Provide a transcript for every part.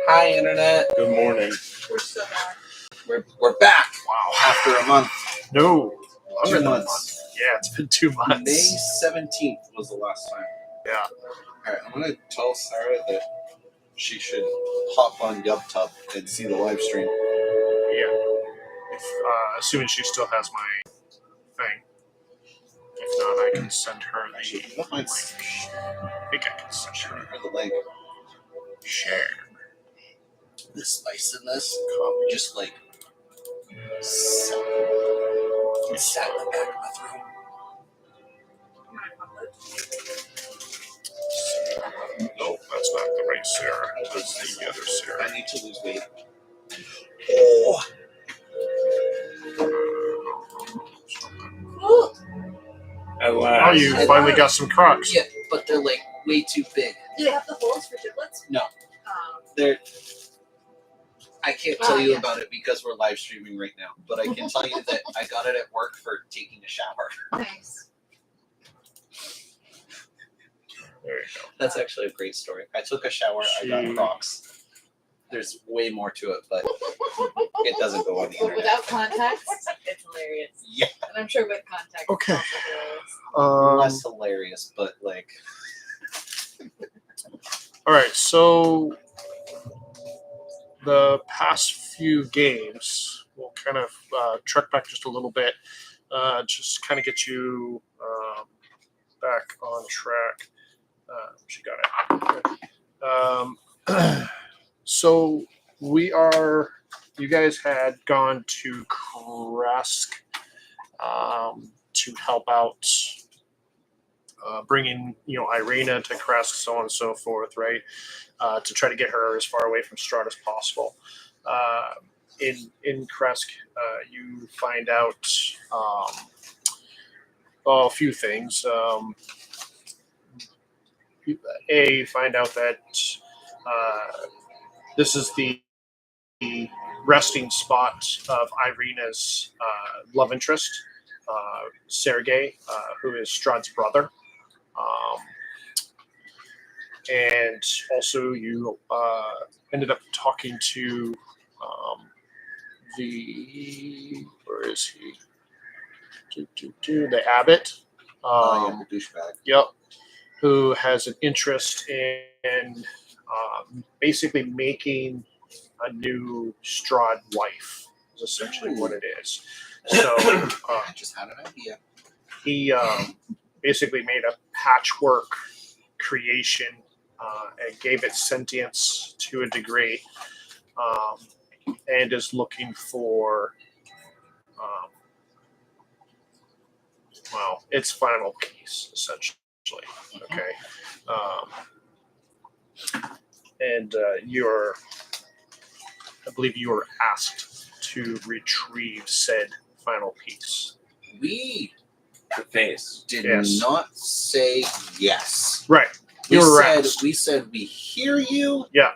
Hi, Internet. Good morning. We're still back. We're back. Wow. After a month. No. Longer than a month. Yeah, it's been 2 months. May 17th was the last time. Yeah. Alright, I'm going to tell Sarah that she should hop on YubTub and see the live stream. Yeah. If, assuming she still has my thing. If not, I can send her the link. I think I can send her the link. Share. The spice in this just like sat in the back of my throat. No, that's not the right Sarah. That's the other Sarah. I need to lose weight. Oh! At last. Oh, you finally got some Crocs. Yeah, but they're like way too big. Do they have the holes for giblets? No. They're. I can't tell you about it because we're live streaming right now, but I can tell you that I got it at work for taking a shower. Nice. There you go. That's actually a great story. I took a shower, I got Crocs. There's way more to it, but it doesn't go on the internet. Without context, it's hilarious. Yeah. And I'm sure with context, okay. it's also hilarious. Less hilarious, but like... All right, so the past few games, we'll kind of trek back just a little bit, just kind of get you back on track. She got it. So you guys had gone to Kresk to help out, bringing, Irina to Kresk, so on and so forth, right? To try to get her as far away from Strahd as possible. In Kresk, you find out a few things. You find out that this is the resting spot of Irina's love interest, Sergei, who is Strahd's brother. And also you ended up talking to where is he? The abbot. the douchebag. Yep. Who has an interest in basically making a new Strahd wife, is essentially what it is. So I just had an idea. He basically made a patchwork creation and gave it sentience to a degree, and is looking for its final piece, essentially. Okay. And I believe you were asked to retrieve said final piece. We The face. did not say yes. Right. We said we hear you. Yeah.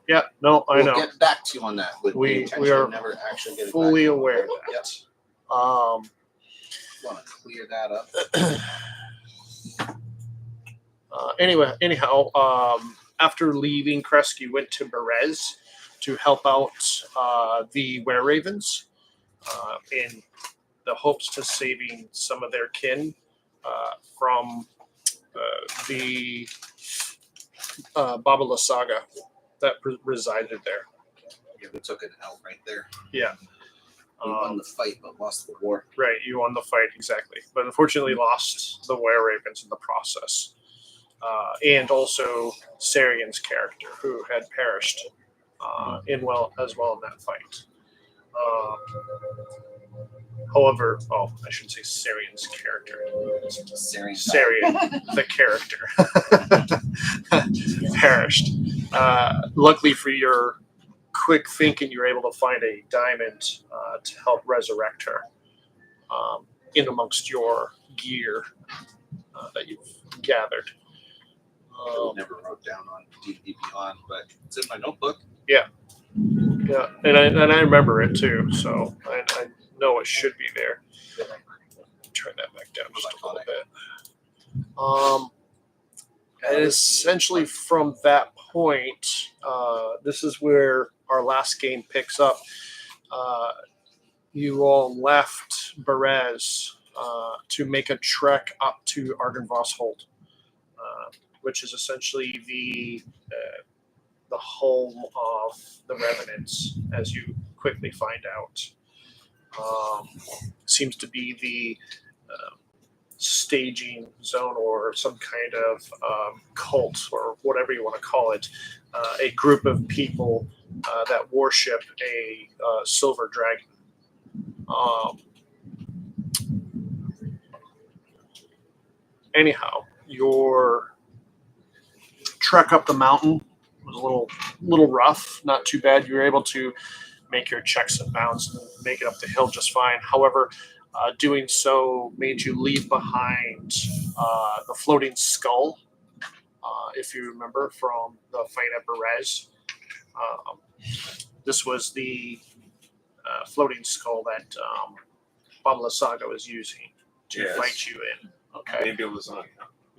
Yeah. No, I know. We'll get back to you on that. With We the intention are of never actually getting fully back aware of Yep. that. Want to clear that up? Anyhow, after leaving Kresk, you went to Berez to help out the Were-Ravens in the hopes to saving some of their kin from the Babala saga that resided there. Yeah, we took an L right there. Yeah. We won the fight, but lost the war. Right, you won the fight, exactly. But unfortunately lost the Were-Ravens in the process. And also Sarian's character, who had perished as well in that fight. However, I shouldn't say Sarian's character. Sarian, the character, perished. Luckily for your quick thinking, you were able to find a diamond to help resurrect her in amongst your gear that you've gathered. I never wrote down on D&D Beyond, but it's in my notebook. Yeah, and I remember it too, so I know it should be there. Turn that back down just a little bit. And essentially from that point, this is where our last game picks up. You all left Berez to make a trek up to Argynvostholt, which is essentially the home of the Revenants, as you quickly find out. Seems to be the staging zone or some kind of cult or whatever you want to call it, a group of people that worship a silver dragon. Anyhow, your trek up the mountain was a little rough, not too bad. You were able to make your checks and bounds and make it up the hill just fine. However, doing so made you leave behind the floating skull, if you remember from the fight at Berez. This was the floating skull that Baba Saga was using to fight you in. Okay. Maybe lasagna.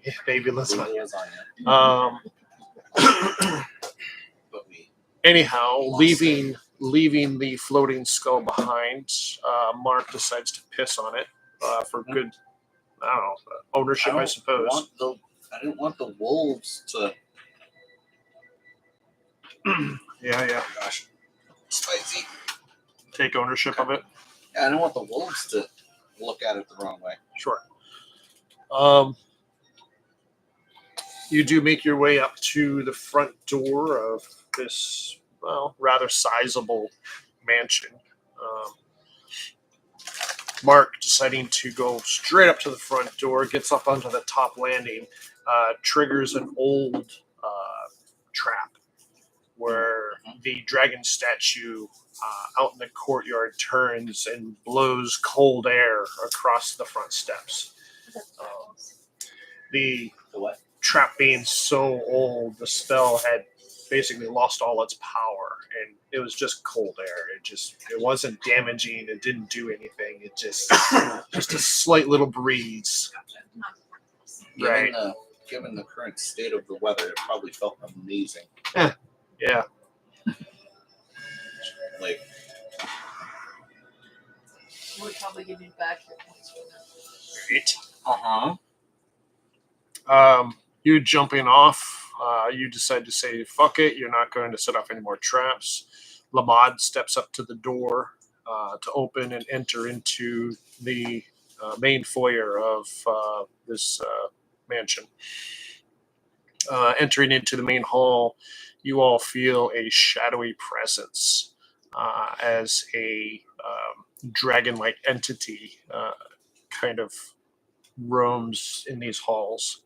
Yeah, baby lasagna. Anyhow, leaving the floating skull behind, Mark decides to piss on it for good, I don't know, ownership, I suppose. I didn't want the wolves to. Yeah. Gosh, spicy. Take ownership of it. Yeah, I don't want the wolves to look at it the wrong way. Sure. You do make your way up to the front door of this, well, rather sizable mansion. Mark, deciding to go straight up to the front door, gets up onto the top landing, triggers an old trap where the dragon statue out in the courtyard turns and blows cold air across the front steps. The what? Trap being so old, the spell had basically lost all its power, and it was just cold air. It wasn't damaging. It didn't do anything. It just a slight little breeze. Right. Given the current state of the weather, it probably felt amazing. Yeah. Like, We'll probably give you back your points for that. You jumping off, you decide to say, fuck it, you're not going to set off any more traps. Lamad steps up to the door to open and enter into the main foyer of this mansion. Entering into the main hall, you all feel a shadowy presence as a dragon-like entity kind of roams in these halls.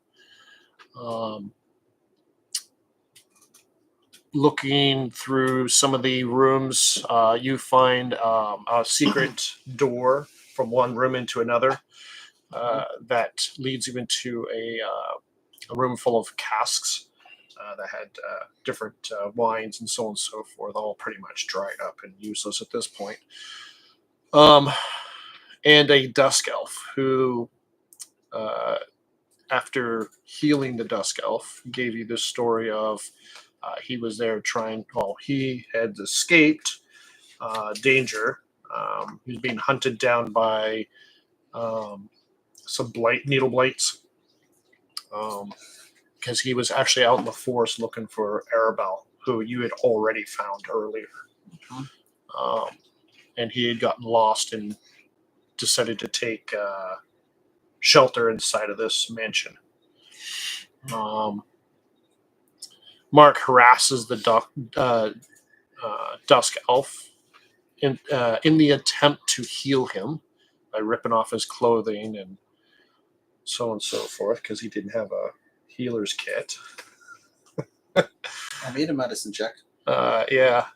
Looking through some of the rooms, you find a secret door from one room into another that leads you into a room full of casks that had different wines and so on and so forth, all pretty much dried up and useless at this point. And a dusk elf who, after healing the dusk elf, gave you this story of he was there he had escaped danger. He was being hunted down by some needle blights because he was actually out in the forest looking for Arabelle, who you had already found earlier. And he had gotten lost and decided to take shelter inside of this mansion. Mark harasses the dusk elf in the attempt to heal him by ripping off his clothing and so on and so forth, because he didn't have a healer's kit. I made a medicine check. Yeah.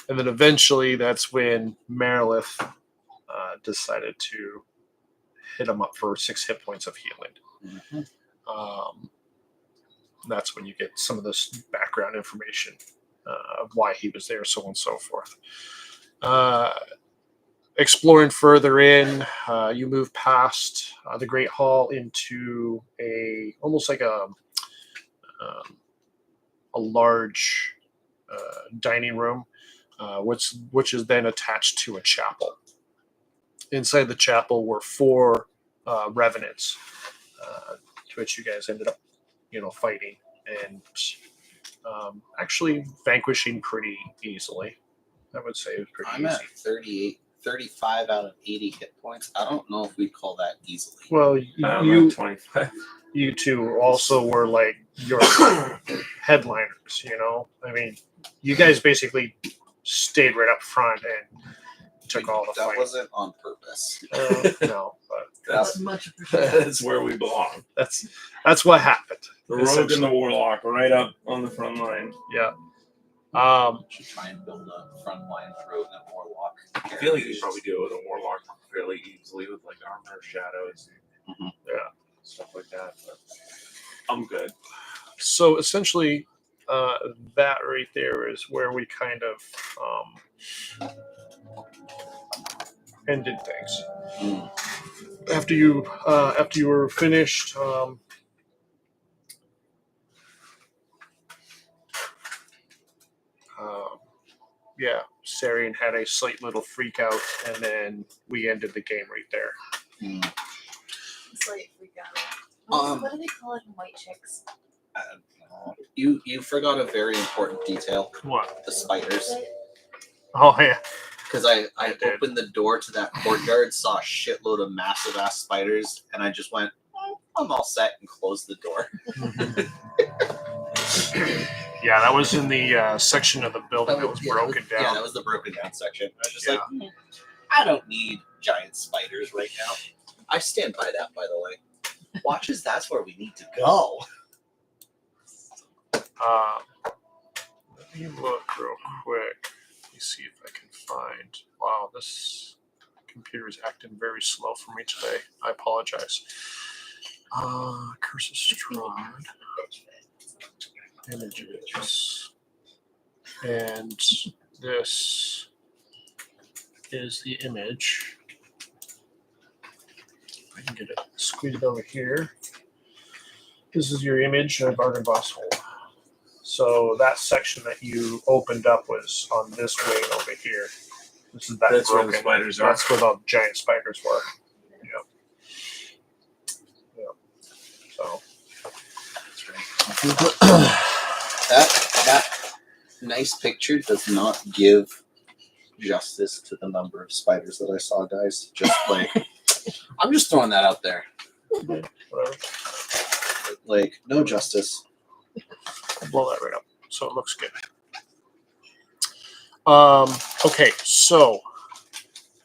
And then eventually that's when Marilith decided to hit him up for 6 hit points of healing. That's when you get some of this background information of why he was there, so on and so forth. Exploring further in, you move past the Great Hall into almost like a a large dining room, which is then attached to a chapel. Inside the chapel were 4 revenants, to which you guys ended up, fighting and actually vanquishing pretty easily. I would say it was pretty I'm easy. at 35 out of 80 hit points. I don't know if we'd call that easily. Well, I'm you at 25. you two also were like your headliners. I mean, you guys basically stayed right up front and took all the That fight. wasn't on purpose. No, but That's much appreciated. that's where we belong. that's what happened. The rogue and the essentially. warlock, right up on the front line. Yeah. Should try and build a front line for rogue and warlock. I feel like you probably deal with a warlock fairly easily with like armor, shadows, stuff like that. But I'm good. So essentially, that right there is where we kind of ended things. After you were finished, Sarian had a slight little freak out, and then we ended the game right there. Slight freak out. What do they call it in White Chicks? You forgot a very important detail. What? The spiders. Oh yeah. Because I did. opened the door to that courtyard, saw a shitload of massive ass spiders, and I just went, I'm all set, and closed the door. Yeah, that was in the section of the building that was broken down. Yeah, that was the broken down section. I was just like, I don't need giant spiders right now. I stand by that, by the way. Watches, that's where we need to go. Let me look real quick. Let me see if I can find. Wow, this computer is acting very slow for me today. I apologize. Curse of Strahd. Images. And this is the image. I can get it squeezed over here. This is your image of Argynvostholt. So that section that you opened up was on this wing over here. This is That's where broken. the spiders are. That's where the giant spiders were. Yep. So That's right. That nice picture does not give justice to the number of spiders that I saw, guys. Just like, I'm just throwing that out there. whatever. Like, no justice. I'll blow that right up so it looks good. Okay, so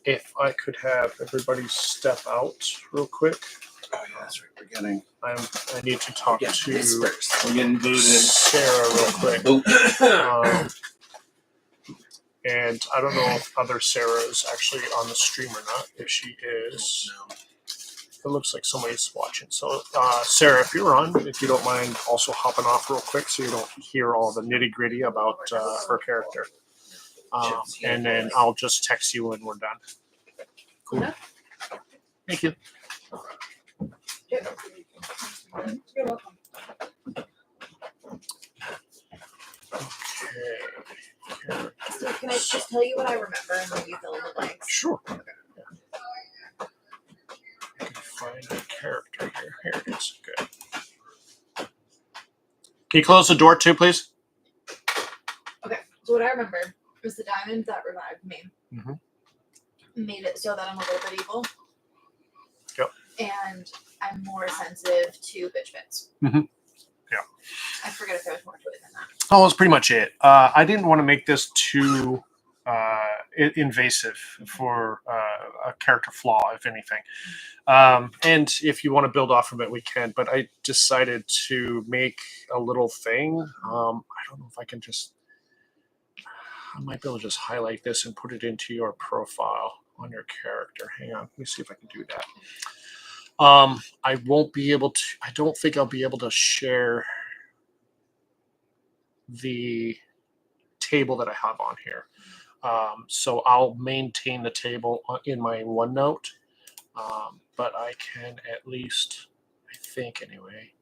if I could have everybody step out real quick. Oh yeah, that's right. We're getting. I need to talk to dispersed. We're getting booted. Sarah real quick. Boop. And I don't know if other Sarah is actually on the stream or not. If she is, it looks like somebody's watching. So, Sarah, if you're on, if you don't mind also hopping off real quick so you don't hear all the nitty gritty about her character. And then I'll just text you when we're done. Cool. Thank you. You're welcome. Okay. So can I just tell you what I remember and then you fill in the blanks? Sure. I can find a character here. Here it is. Good. Can you close the door too, please? Okay, so what I remember was the diamond that revived me. Mhm. Made it so that I'm a little bit evil. Yep. And I'm more sensitive to bitch bits. Mhm. Yeah. I forget if there was more to it than that. Oh, that's pretty much it. I didn't want to make this too invasive for a character flaw, if anything. And if you want to build off of it, we can. But I decided to make a little thing. I don't know if I can just. I might be able to just highlight this and put it into your profile on your character. Hang on. Let me see if I can do that. I won't be able to. I don't think I'll be able to share the table that I have on here. So I'll maintain the table in my OneNote, but I can at least, I think anyway,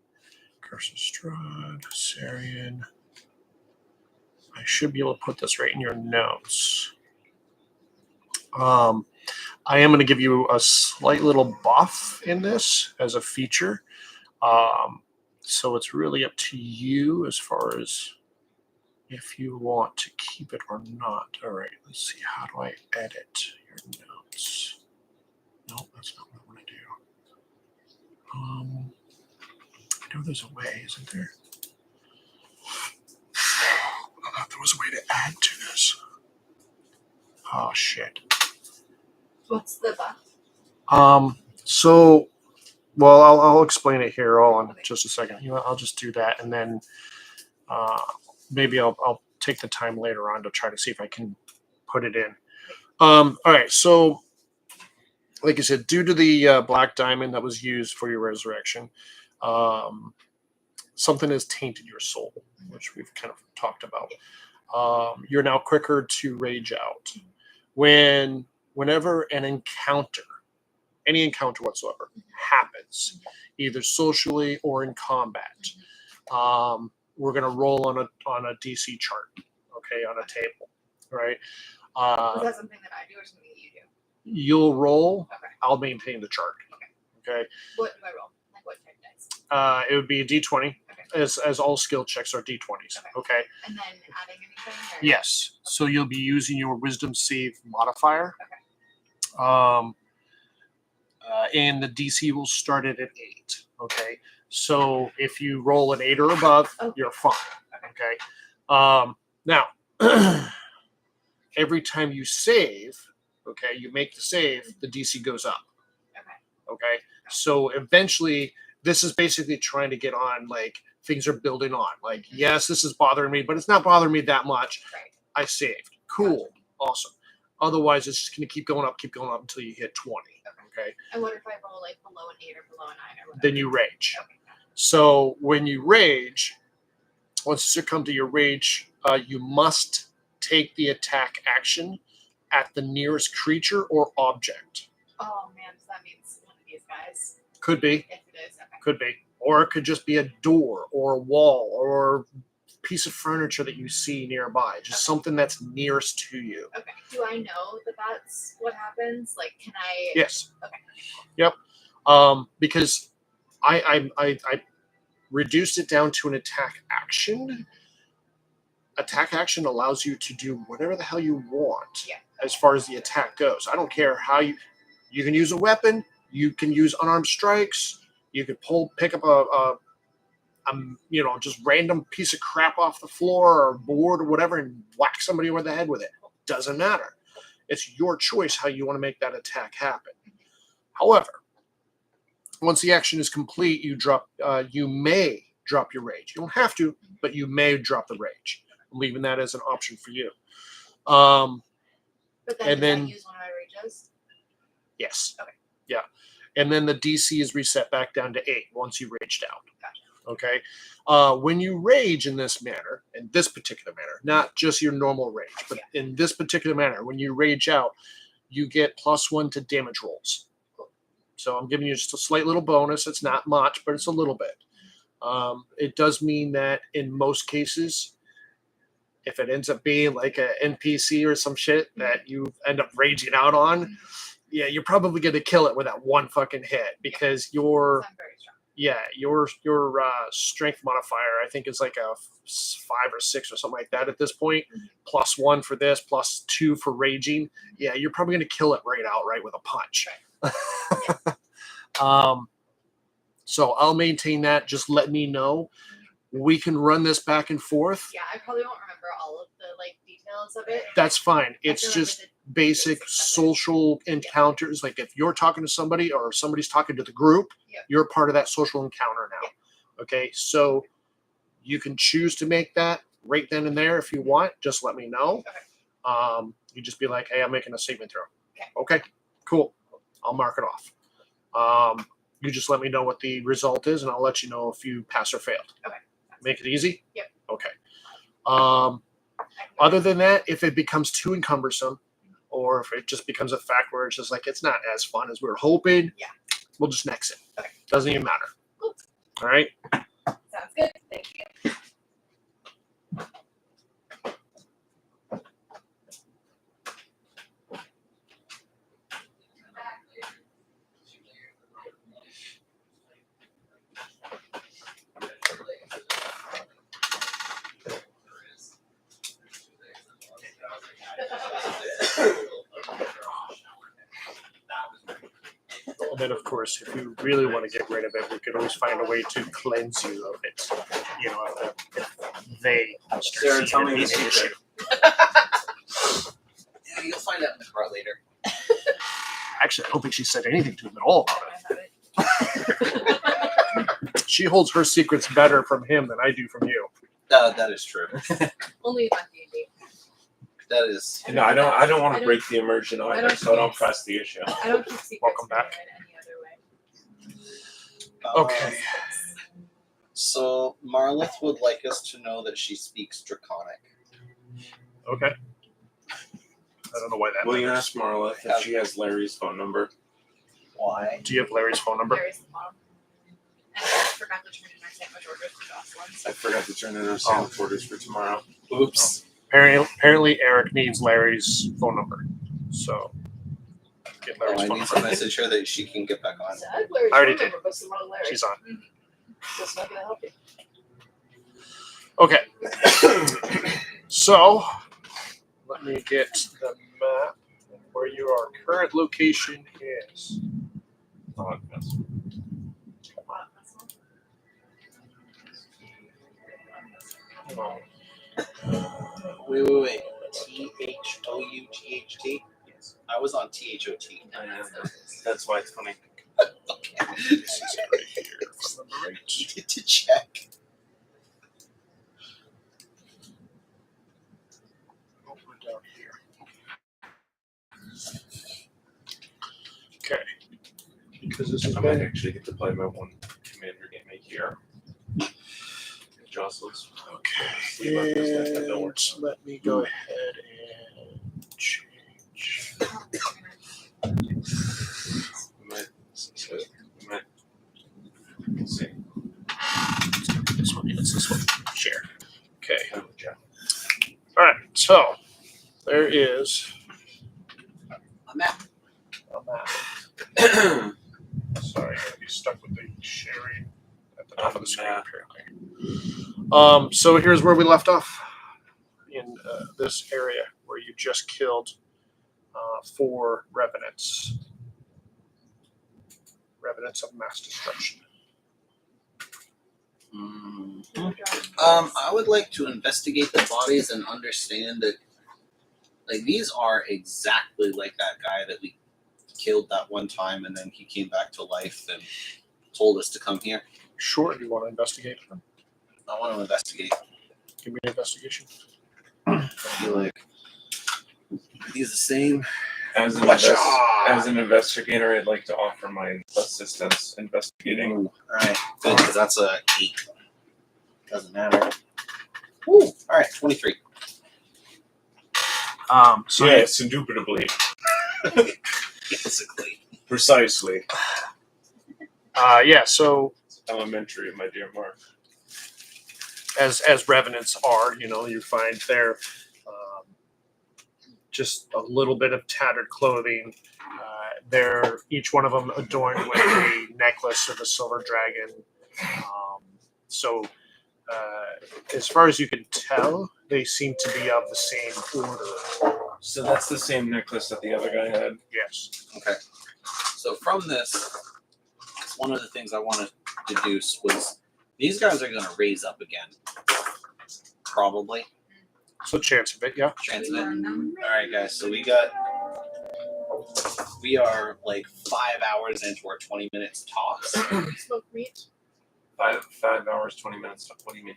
Curse of Strahd, Sarian. I should be able to put this right in your notes. I am going to give you a slight little buff in this as a feature. So it's really up to you as far as if you want to keep it or not. All right, let's see. How do I edit your notes? No, that's not what I want to do. I know there's a way, isn't there? I thought there was a way to add to this. Oh, shit. What's the buff? So, well, I'll explain it here all in just a second. You know, I'll just do that, and then maybe I'll take the time later on to try to see if I can put it in. All right, so like I said, due to the black diamond that was used for your resurrection, something has tainted your soul, which we've kind of talked about. You're now quicker to rage out. Whenever an encounter, any encounter whatsoever, happens, either socially or in combat, we're going to roll on a DC chart, okay, on a table, right? Is that something that I do or something that you do? You'll roll. Okay. I'll maintain the chart. Okay. What do I roll? Like what type dice? It would be a D20, Okay. as all skill checks are D20s. Okay. And then adding anything? Or? Yes. So you'll be using your Wisdom save modifier. Okay. And the DC will start it at 8. Okay. So if you roll an 8 or above, you're fine. Okay. Now, every time you save, okay, you make the save, the DC goes up. Okay. So eventually, this is basically trying to get on, like, things are building on. Like, yes, this is bothering me, but it's not bothering me that much. Right. I saved. Cool. Awesome. Otherwise, it's just going to keep going up until you hit 20. Okay. And what if I roll like below an 8 or below a 9 or whatever? Then you rage. Okay. So when you rage, once you succumb to your rage, you must take the attack action at the nearest creature or object. Oh man, so that means one of these guys. Could be. If it is, okay. Could be. Or it could just be a door or a wall or a piece of furniture that you see nearby. Just something that's nearest to you. Okay. Do I know that that's what happens? Like, can I? Yes. Okay. Yep. Because I reduced it down to an attack action. Attack action allows you to do whatever the hell you want as far as the attack goes. I don't care how you can use a weapon. You can use unarmed strikes. You could pick up a just random piece of crap off the floor or board or whatever and whack somebody over the head with it. Doesn't matter. It's your choice how you want to make that attack happen. However, once the action is complete, you may drop your rage. You don't have to, but you may drop the rage. I'm leaving that as an option for you. But then, and then I use one of my rages? Yes. Okay. Yeah. And then the DC is reset back down to 8 once you raged out. Gotcha. Okay. When you rage in this manner, not just your normal rage, but in this particular manner, when you rage out, you get +1 to damage rolls. Cool. So I'm giving you just a slight little bonus. It's not much, but it's a little bit. It does mean that in most cases, if it ends up being like an NPC or some shit that you end up raging out on, you're probably going to kill it with that one fucking hit because your strength modifier, I think, is like a 5 or 6 or something like that at this point. +1 for this, +2 for raging. Yeah, you're probably going to kill it right with a punch. Right. So I'll maintain that. Just let me know. We can run this back and forth. Yeah, I probably won't remember all of the details of it. That's fine. It's just basic social encounters. Like if you're talking to somebody or somebody's talking to the group, you're part of that social encounter now. Okay, so you can choose to make that right then and there if you want. Just let me know. Okay. You just be like, hey, I'm making a saving throw. Okay, cool. I'll mark it off. You just let me know what the result is, and I'll let you know if you pass or failed. Okay. Make it easy? Yep. Okay. Other than that, if it becomes too encumbersome, or if it just becomes a fact where it's just like it's not as fun as we were hoping, we'll just next it. Okay. Doesn't even matter. Cool. All right? Sounds Sounds good. Thank you. And then, of course, if you really want to get rid of it, we could always find a way to cleanse you of it. You know, if they Sarah, start tell seeing me it being the an secret. issue. Yeah, you'll find out in the car later. Actually, I don't think she said anything to him at all about it. She holds her secrets better from him than I do from you. That is true. Only on D&D. That is. No, I don't want I to don't- break the immersion I either, don't so I don't think- press the issue. I don't keep secrets Welcome from back. you in any other way. Okay. So Marlith would like us to know that she speaks Draconic. Okay. I don't know why that Will you matters. ask Marla if she has Larry's phone number? Why? Do you have Larry's phone number? There is the mom. And I forgot to turn in our sandwich orders for Jocelyn. I forgot to turn in our sandwich orders for tomorrow. Oops. Apparently, Eric needs Larry's phone number. So, get Oh, Larry's I phone need to number. message her that she can get back on. So I have Larry's I already phone did. number, but it's the wrong Larry. She's on. That's not going to help you. Okay. So, let me get the map of where your current location is. Oh, yes. Oh, Wait. THOUGHT? Yes. I was on THOT. I know. That's why it's funny. Okay. this is right here. Phone number right. Needed to check. Oh, we're down here. Okay. Because this has I might been actually get to play my one commander game a year. Jocelyn's. Sleep up this night, that don't work. and let me go ahead and change. We'll see. This one, yes, this one. Share. Okay. Oh, Jeff. All right. So there is A map. a map. Sorry, I'm gonna be stuck with the sharing at the top of the screen map. apparently. So here's where we left off in this area where you just killed 4 revenants. Revenants of mass destruction. I would like to investigate the bodies and understand that, like, these are exactly like that guy that we killed that one time, and then he came back to life and told us to come here. Sure, you want to investigate them? I want to investigate. Give me an investigation. I feel like he's the same. As an investigator, I'd like to offer my assistance investigating. Ooh, all right, good, because that's a 8. Doesn't matter. Ooh, all right, 23. So Yes, indubitably. Basically. Precisely. so Elementary, my dear Mark. as revenants are, you find they're just a little bit of tattered clothing. They're each one of them adorned with a necklace of a silver dragon. As far as you can tell, they seem to be of the same order. So that's the same necklace that the other guy had. Yes. Okay. So from this, one of the things I wanted to deduce was these guys are going to raise up again. Probably. So chance of it, yeah. Chance of it. All right, guys. So we are like 5 hours into our 20 minutes tops. Smoked meat. 5 hours, 20 minutes. What do you mean?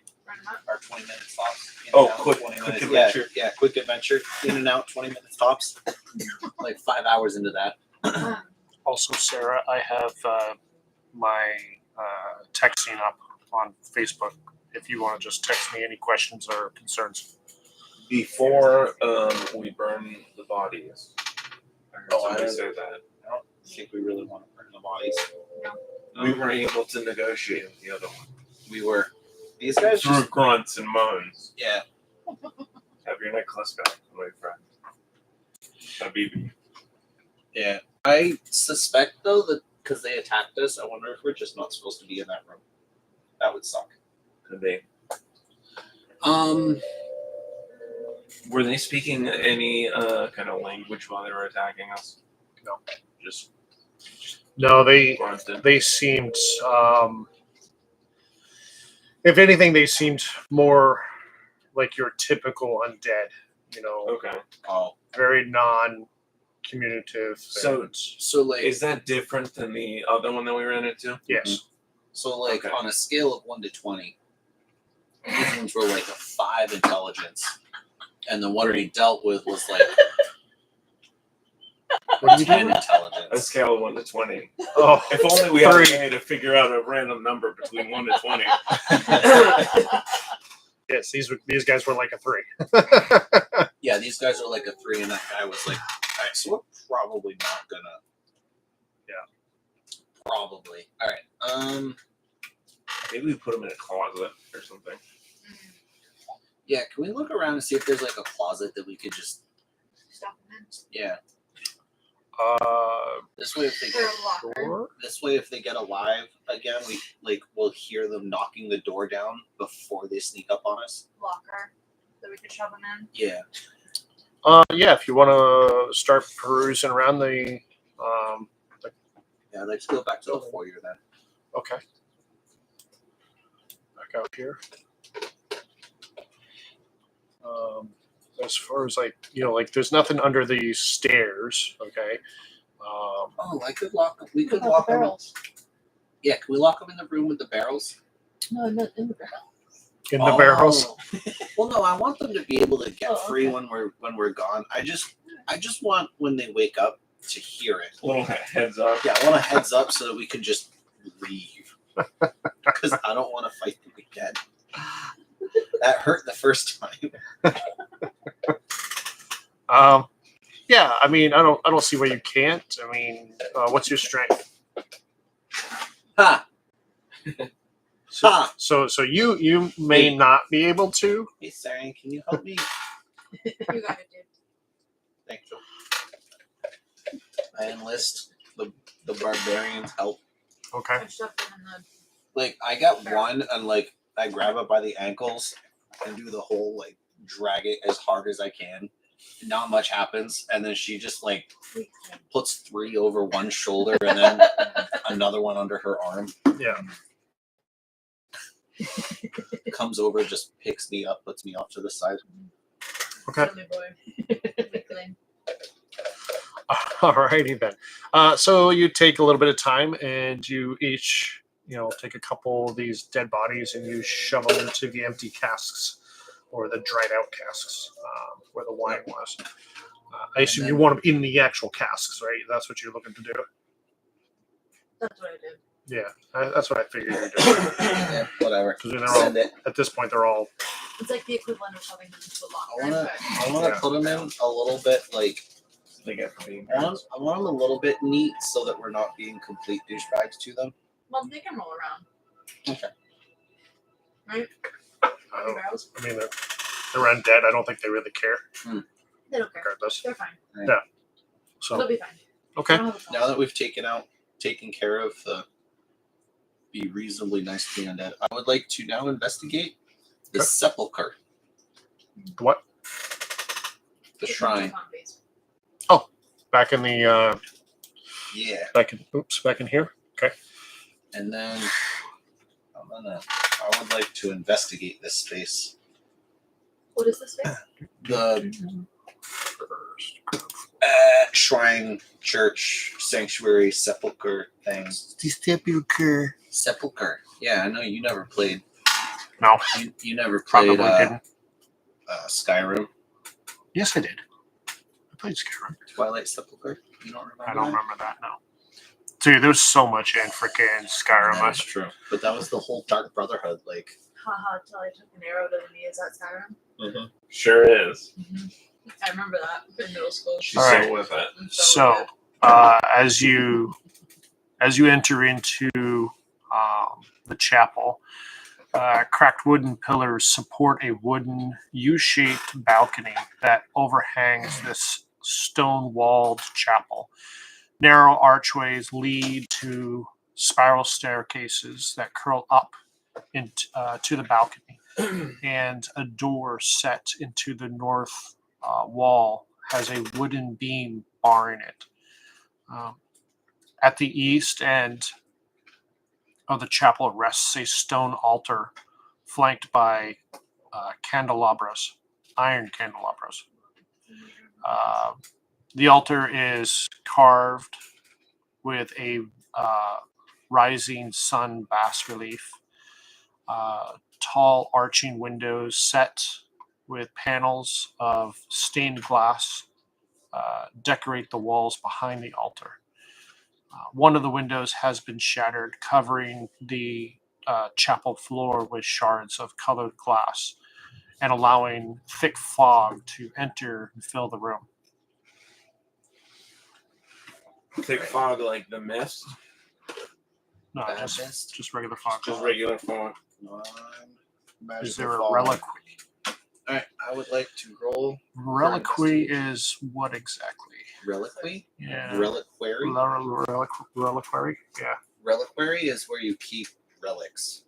Our 20 minutes tops. In Oh, and out, quick 20 minutes. adventure. Yeah, quick adventure. In and out, 20 minutes tops. Like 5 hours into that. Also, Sarah, I have my texting up on Facebook. If you want to just text me any questions or concerns. Before we burn the bodies. I heard Oh, somebody I- say that. I don't think we really want to burn the bodies. We were able to negotiate with the other one. We were. These guys Through just grunts and moans. yeah. Have your necklace back, my friend. Habibi. Yeah. I suspect though that because they attacked us, I wonder if we're just not supposed to be in that room. That would suck. Could they? Um. Were they speaking any kind of language while they were attacking us? No. Just No, grunted. they seemed. If anything, they seemed more like your typical undead. You know, Okay. Oh. very non-communicative. So- and- So like. Is that different than the other one that we ran into? yes. So like Okay. on a scale of 1 to 20, these ones were like a 5 intelligence, and the one we dealt with was like What do you 10 do? A intelligence. scale of 1 to 20. Oh, If only we had a 3. way to figure out a random number between 1 to 20. Yes, these guys were like a 3. Yeah, these guys are like a 3, and that guy was like, alright, so we're probably not gonna. Yeah. Probably. Alright. Maybe we put them in a closet or something. Yeah, can we look around and see if there's like a closet that we could just. Stop them. Yeah. This way, if they Or a locker. Sure. this way, if they get alive again, we'll hear them knocking the door down before they sneak up on us. Locker that we could shove them in. Yeah. Yeah, if you want to start perusing around the Yeah, let's go back to the foyer then. okay. Back out here. As far as like there's nothing under these stairs. Okay. Oh, I could lock. We could What about lock the them. barrels. Yeah, can we lock them in the room with the barrels? No, I meant in the barrel. In the barrels. Well, no, I want them to be able to get Oh, free okay. when we're gone. I just want when they wake up to hear it. A little heads up. Yeah, I want a heads up so that we can just leave. Because I don't want to fight them again. That hurt the first time. Yeah, I mean, I don't see why you can't. I mean, what's your strength? Ha! So, Ha! so you may Hey. not be able to. Hey, Sarian, can you help me? You got it, dude. Thank you. I enlist the barbarian's help. Okay. I shoved them in the. Like, I got one, and like I grab it by the ankles and do the whole like drag it as hard as I can. Not much happens, and then she just like puts 3 over one shoulder and then another one under her arm. Yeah. Comes over, just picks me up, puts me off to the side. Okay. Silly boy. Weakling. Alrighty then. So you take a little bit of time, and you each, take a couple of these dead bodies, and you shove them into the empty casks, or the dried out casks, where the wine was. I assume you want them in the actual casks, right? That's what you're looking to do. That's what I did. Yeah, that's what I figured you were doing. Yeah, whatever. Because they're all, Send it. at this point, they're all. It's like the equivalent of shoving them into a I locker. wanna Yeah. put them in a little bit like They get for being I want them a little bit neat so that we're not being complete douchebags to them. Well, they can roll around. Okay. Right? I The barrels. mean, they're undead. I don't think they really care, They don't care. regardless. They're fine. So They'll be fine. okay. I don't have a problem. Now that we've taken care of the be reasonably nice to the undead, I would like to now investigate the Okay. sepulcher, What? the shrine. Zombies. Back in the Yeah, back in here. Okay. and then I would like to investigate this space. What is this space? The shrine, church, sanctuary, sepulcher thing. The sepulcher. Sepulcher. Yeah, I know you never played. No, You never probably played didn't. Skyrim, Yes, I did. I played Skyrim. Twilight Sepulcher. You don't remember? I don't that? remember that now. Dude, there's so much in freaking Skyrim. That's true. But that was the whole Dark Brotherhood. Like, Haha, till I took an arrow to the knee. Is that Skyrim? Sure is. I remember that in middle school. She's All so right. with it. I'm So, with it. as you enter into the chapel, cracked wooden pillars support a wooden U-shaped balcony that overhangs this stone-walled chapel. Narrow archways lead to spiral staircases that curl up to the balcony, and a door set into the north wall has a wooden beam barring it. At the east end of the chapel rests a stone altar flanked by candelabras, iron candelabras. The altar is carved with a rising sun bas relief. Tall arching windows set with panels of stained glass decorate the walls behind the altar. One of the windows has been shattered, covering the chapel floor with shards of colored glass and allowing thick fog to enter and fill the room. Thick fog like the mist. No, Bad just, mist? just regular fog. Just regular fog. Is there a reliquary? Alright, I would like to roll Reliquary investigation. is what exactly? reliquary. Yeah. Reliquary. Reliquary? Yeah. Reliquary is where you keep relics.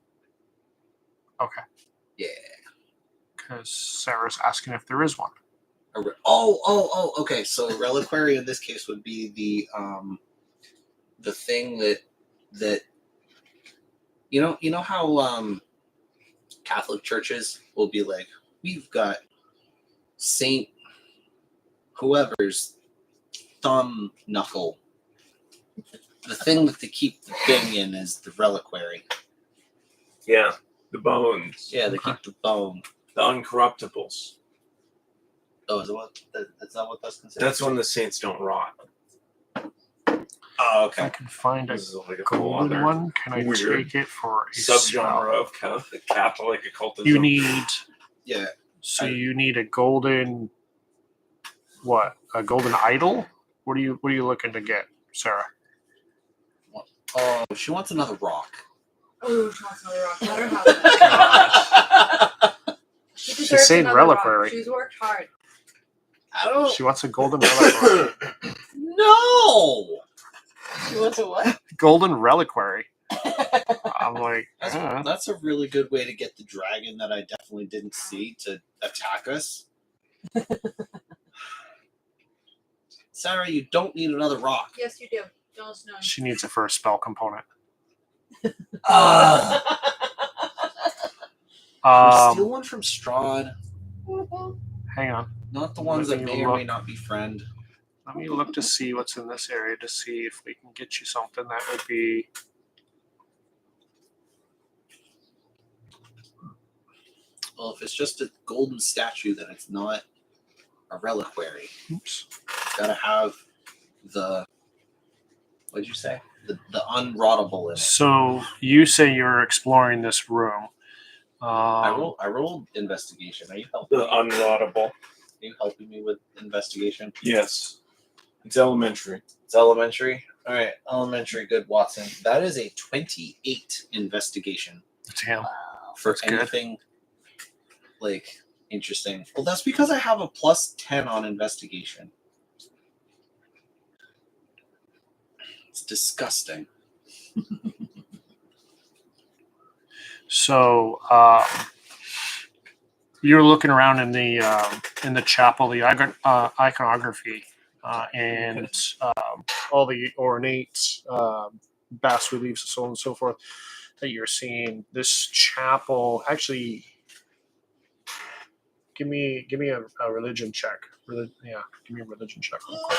Okay. Yeah. Because Sarah's asking if there is one. Okay. So reliquary in this case would be the thing that you know how Catholic churches will be like, we've got Saint whoever's thumb knuckle. The thing that they keep the thing in is the reliquary. Yeah, the bones. Yeah, they keep the bone. The uncorruptibles. Oh, is that what that's considered? That's when the saints don't rot. Oh, If I okay. can find a This is like a whole golden other one, can I weird take it for a spell? subgenre of Catholic occultism. You need Yeah. you need a golden what? A golden idol? What are you looking to get, Sarah? Oh, she wants another rock. Oh, she wants another rock. Let her have it. She She's deserves saying another rock. reliquary. She's worked hard. I don't. She wants a golden reliquary. No. She wants a what? Golden reliquary. I'm like, That's a really good way to get the dragon that I definitely didn't see to attack us. Sarah, you don't need another rock. Yes, you do. Don't listen to him. she needs it for a spell component. Can we steal Um, one from Strahd? hang on. Not the ones Let that me may or may look. not be friend. Let me look to see what's in this area to see if we can get you something that would be. Well, if it's just a golden statue, then it's not a reliquary. Oops. It's got to have the. What'd you say? The unrottable in it. So you say you're exploring this room. I rolled investigation. Are you helping? The unrottable. Are you helping me with investigation? Yes. It's elementary. It's elementary. All right, elementary. Good, Watson. That is a 28 investigation Damn. for That's good. anything like interesting. Well, that's because I have a plus 10 on investigation. It's disgusting. So you're looking around in the chapel, the iconography, and all the ornate bas reliefs, so on and so forth that you're seeing. This chapel, actually, give me a religion check. Yeah, give me a religion check real quick.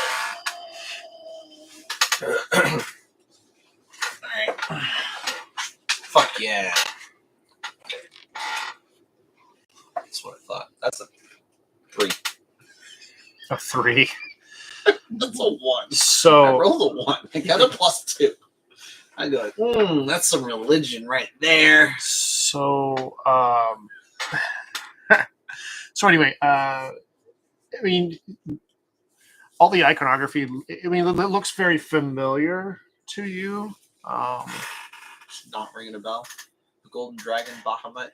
Alright. Fuck yeah. That's what I thought. That's a 3. A 3. That's a 1. I So rolled a 1. I got a plus 2. I go, that's some religion right there. So so anyway, I mean, all the iconography, I mean, it looks very familiar to you. It's not ringing a bell. golden dragon Bahamut?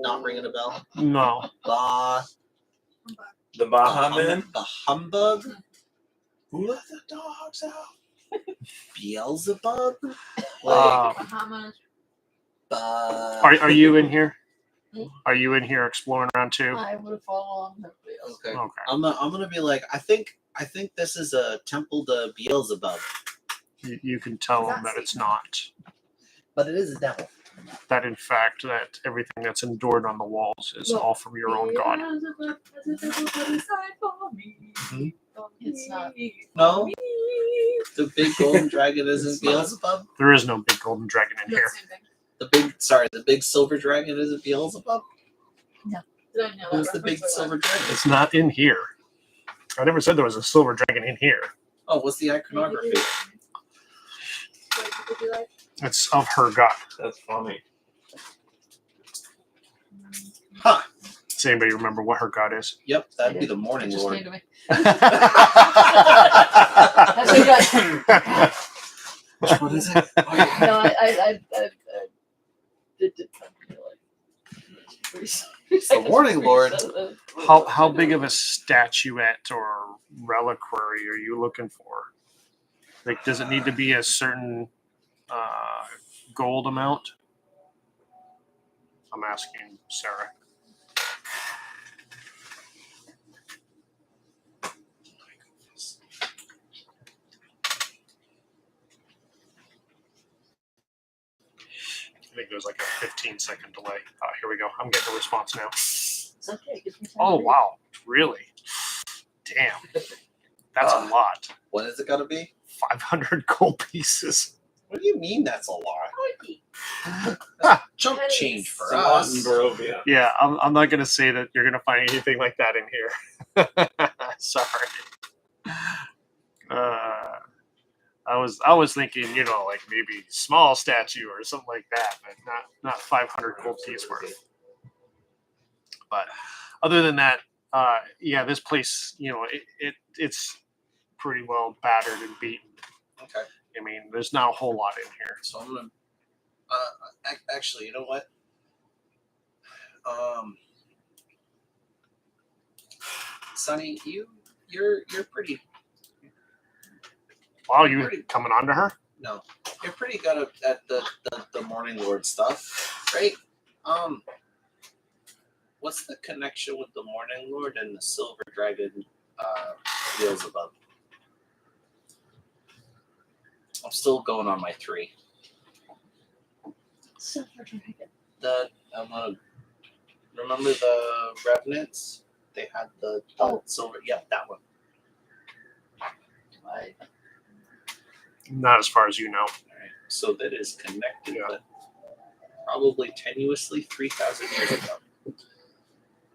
Not ringing a bell. No. The Baha Man. The humbug. Who let the dogs out? Beelzebub. Bahamas. Are you in here? Are you in here exploring around too? I would follow along. Okay. Okay. I'm gonna be like, I think this is a temple to Beelzebub, You can tell them that it's not. but it is a devil. That in fact, that everything that's endured on the walls is all from your own god. It's not. No, the big golden dragon isn't Beelzebub. There is no big golden dragon in here. The big silver dragon isn't Beelzebub. Did I know Who's that the big reference or silver dragon? It's not in here. I never said there was a silver dragon in here. Oh, what's the iconography? what? What did you like? It's of her god. That's funny. Huh? Does anybody remember what her god is? Yep, that'd be the Morning It just Lord. came to me. That's what you got. What is it? No, I did come to me like. It's the Morning Lord. How big of a statuette or reliquary are you looking for? Like, does it need to be a certain gold amount? I'm asking Sarah. I think there's like a 15-second delay. Here we go. I'm getting a response now. It's okay. It gives me time Oh, to read. wow. Really? Damn. That's a lot. What is it gonna be? 500 gold pieces. What do you mean that's a lot? Quickie. Chump That change is for It's a lot in us. Barovia. Yeah, I'm not going to say that you're going to find anything like that in here. Sorry. I was thinking, like maybe small statue or something like that, but not 500 gold piece worth. But other than that, yeah, this place, it's pretty well battered and beaten. Okay. I mean, there's not a whole lot in here. So I'm gonna. Actually, you know what? Sonny, you're pretty. Wow, you coming on to her? No, you're pretty good at the Morning Lord stuff, right? What's the connection with the Morning Lord and the Silver Dragon Beelzebub? I'm still going on my 3. Silver dragon. I'm gonna remember the Revenants. They had the silver. Yeah, that one. Right. Not as far as you know. All right. So that is connected, Yeah. but probably tenuously 3,000 years ago,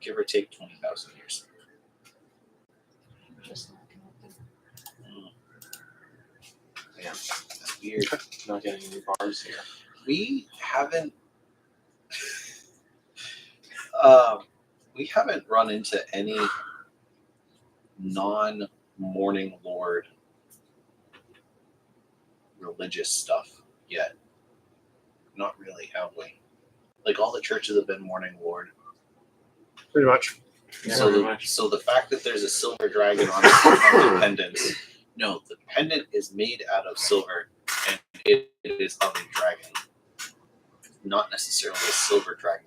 give or take 20,000 years. Just not connected. Yeah, that's weird. Not getting any bars here. We haven't. We haven't run into any non-Morning Lord religious stuff yet. Not really, have we? Like all the churches have been Morning Lord. Pretty much. Yeah, So, pretty much. so the fact that there's a silver dragon on the pendants, no, the pendant is made out of silver, and it is of a dragon, not necessarily a silver dragon.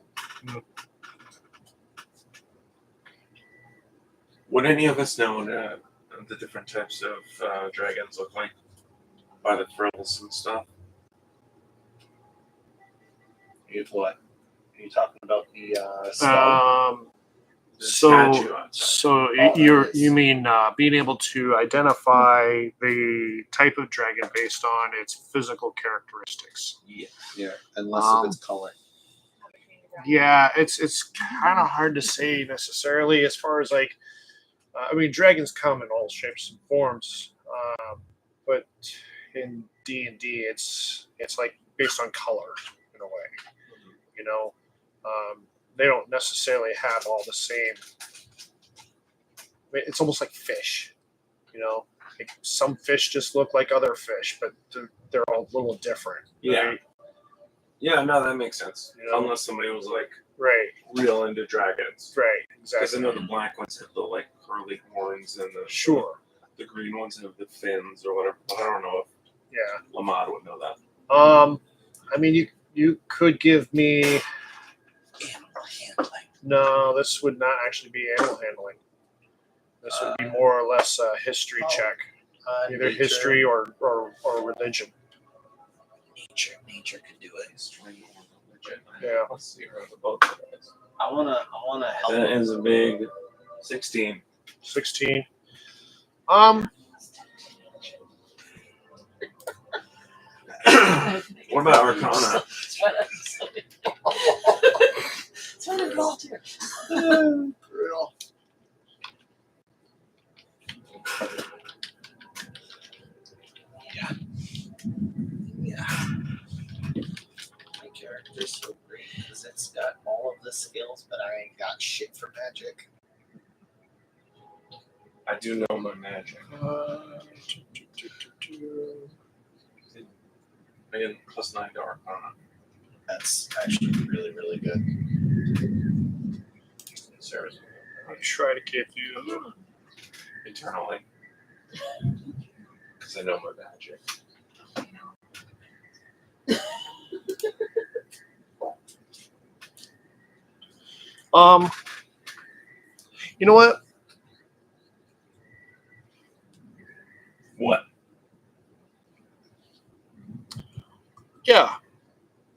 Would any of us know what the different types of dragons look like by the frills and stuff? What? Are you talking about the spell? The So statue outside. you mean being able to identify the type of dragon based on its physical characteristics? Yeah, and less of its color. Yeah, it's kind of hard to say necessarily as far as like, I mean, dragons come in all shapes and forms, but in D&D, it's like based on color in a way. They don't necessarily have all the same. I mean, it's almost like fish, Like some fish just look like other fish, but they're all a little different. Yeah. Right? Yeah, no, that makes sense. You know? Unless somebody was like Right. real into dragons. Right. Because I Exactly. know the black ones have the like curly horns and Sure. the green ones have the fins or whatever. But I don't know Yeah. if Lamad would know that. I mean, you could give me. Animal handling. No, this would not actually be animal handling. This would be more or less a history check, either Nature. history or religion. Nature could do it. History or religion. Yeah. Let's see her the both of those. I wanna help. That is a big 16. 16. What about Arcana? That's what I'm involved here. Brutal. Yeah. My character's so great because it's got all of the skills, but I ain't got shit for magic. I do know my magic. Again, +9 to Arcana. That's actually really, really good. Sarah's I'll try to give you. internally. Because I know my magic. You know what? What? Yeah,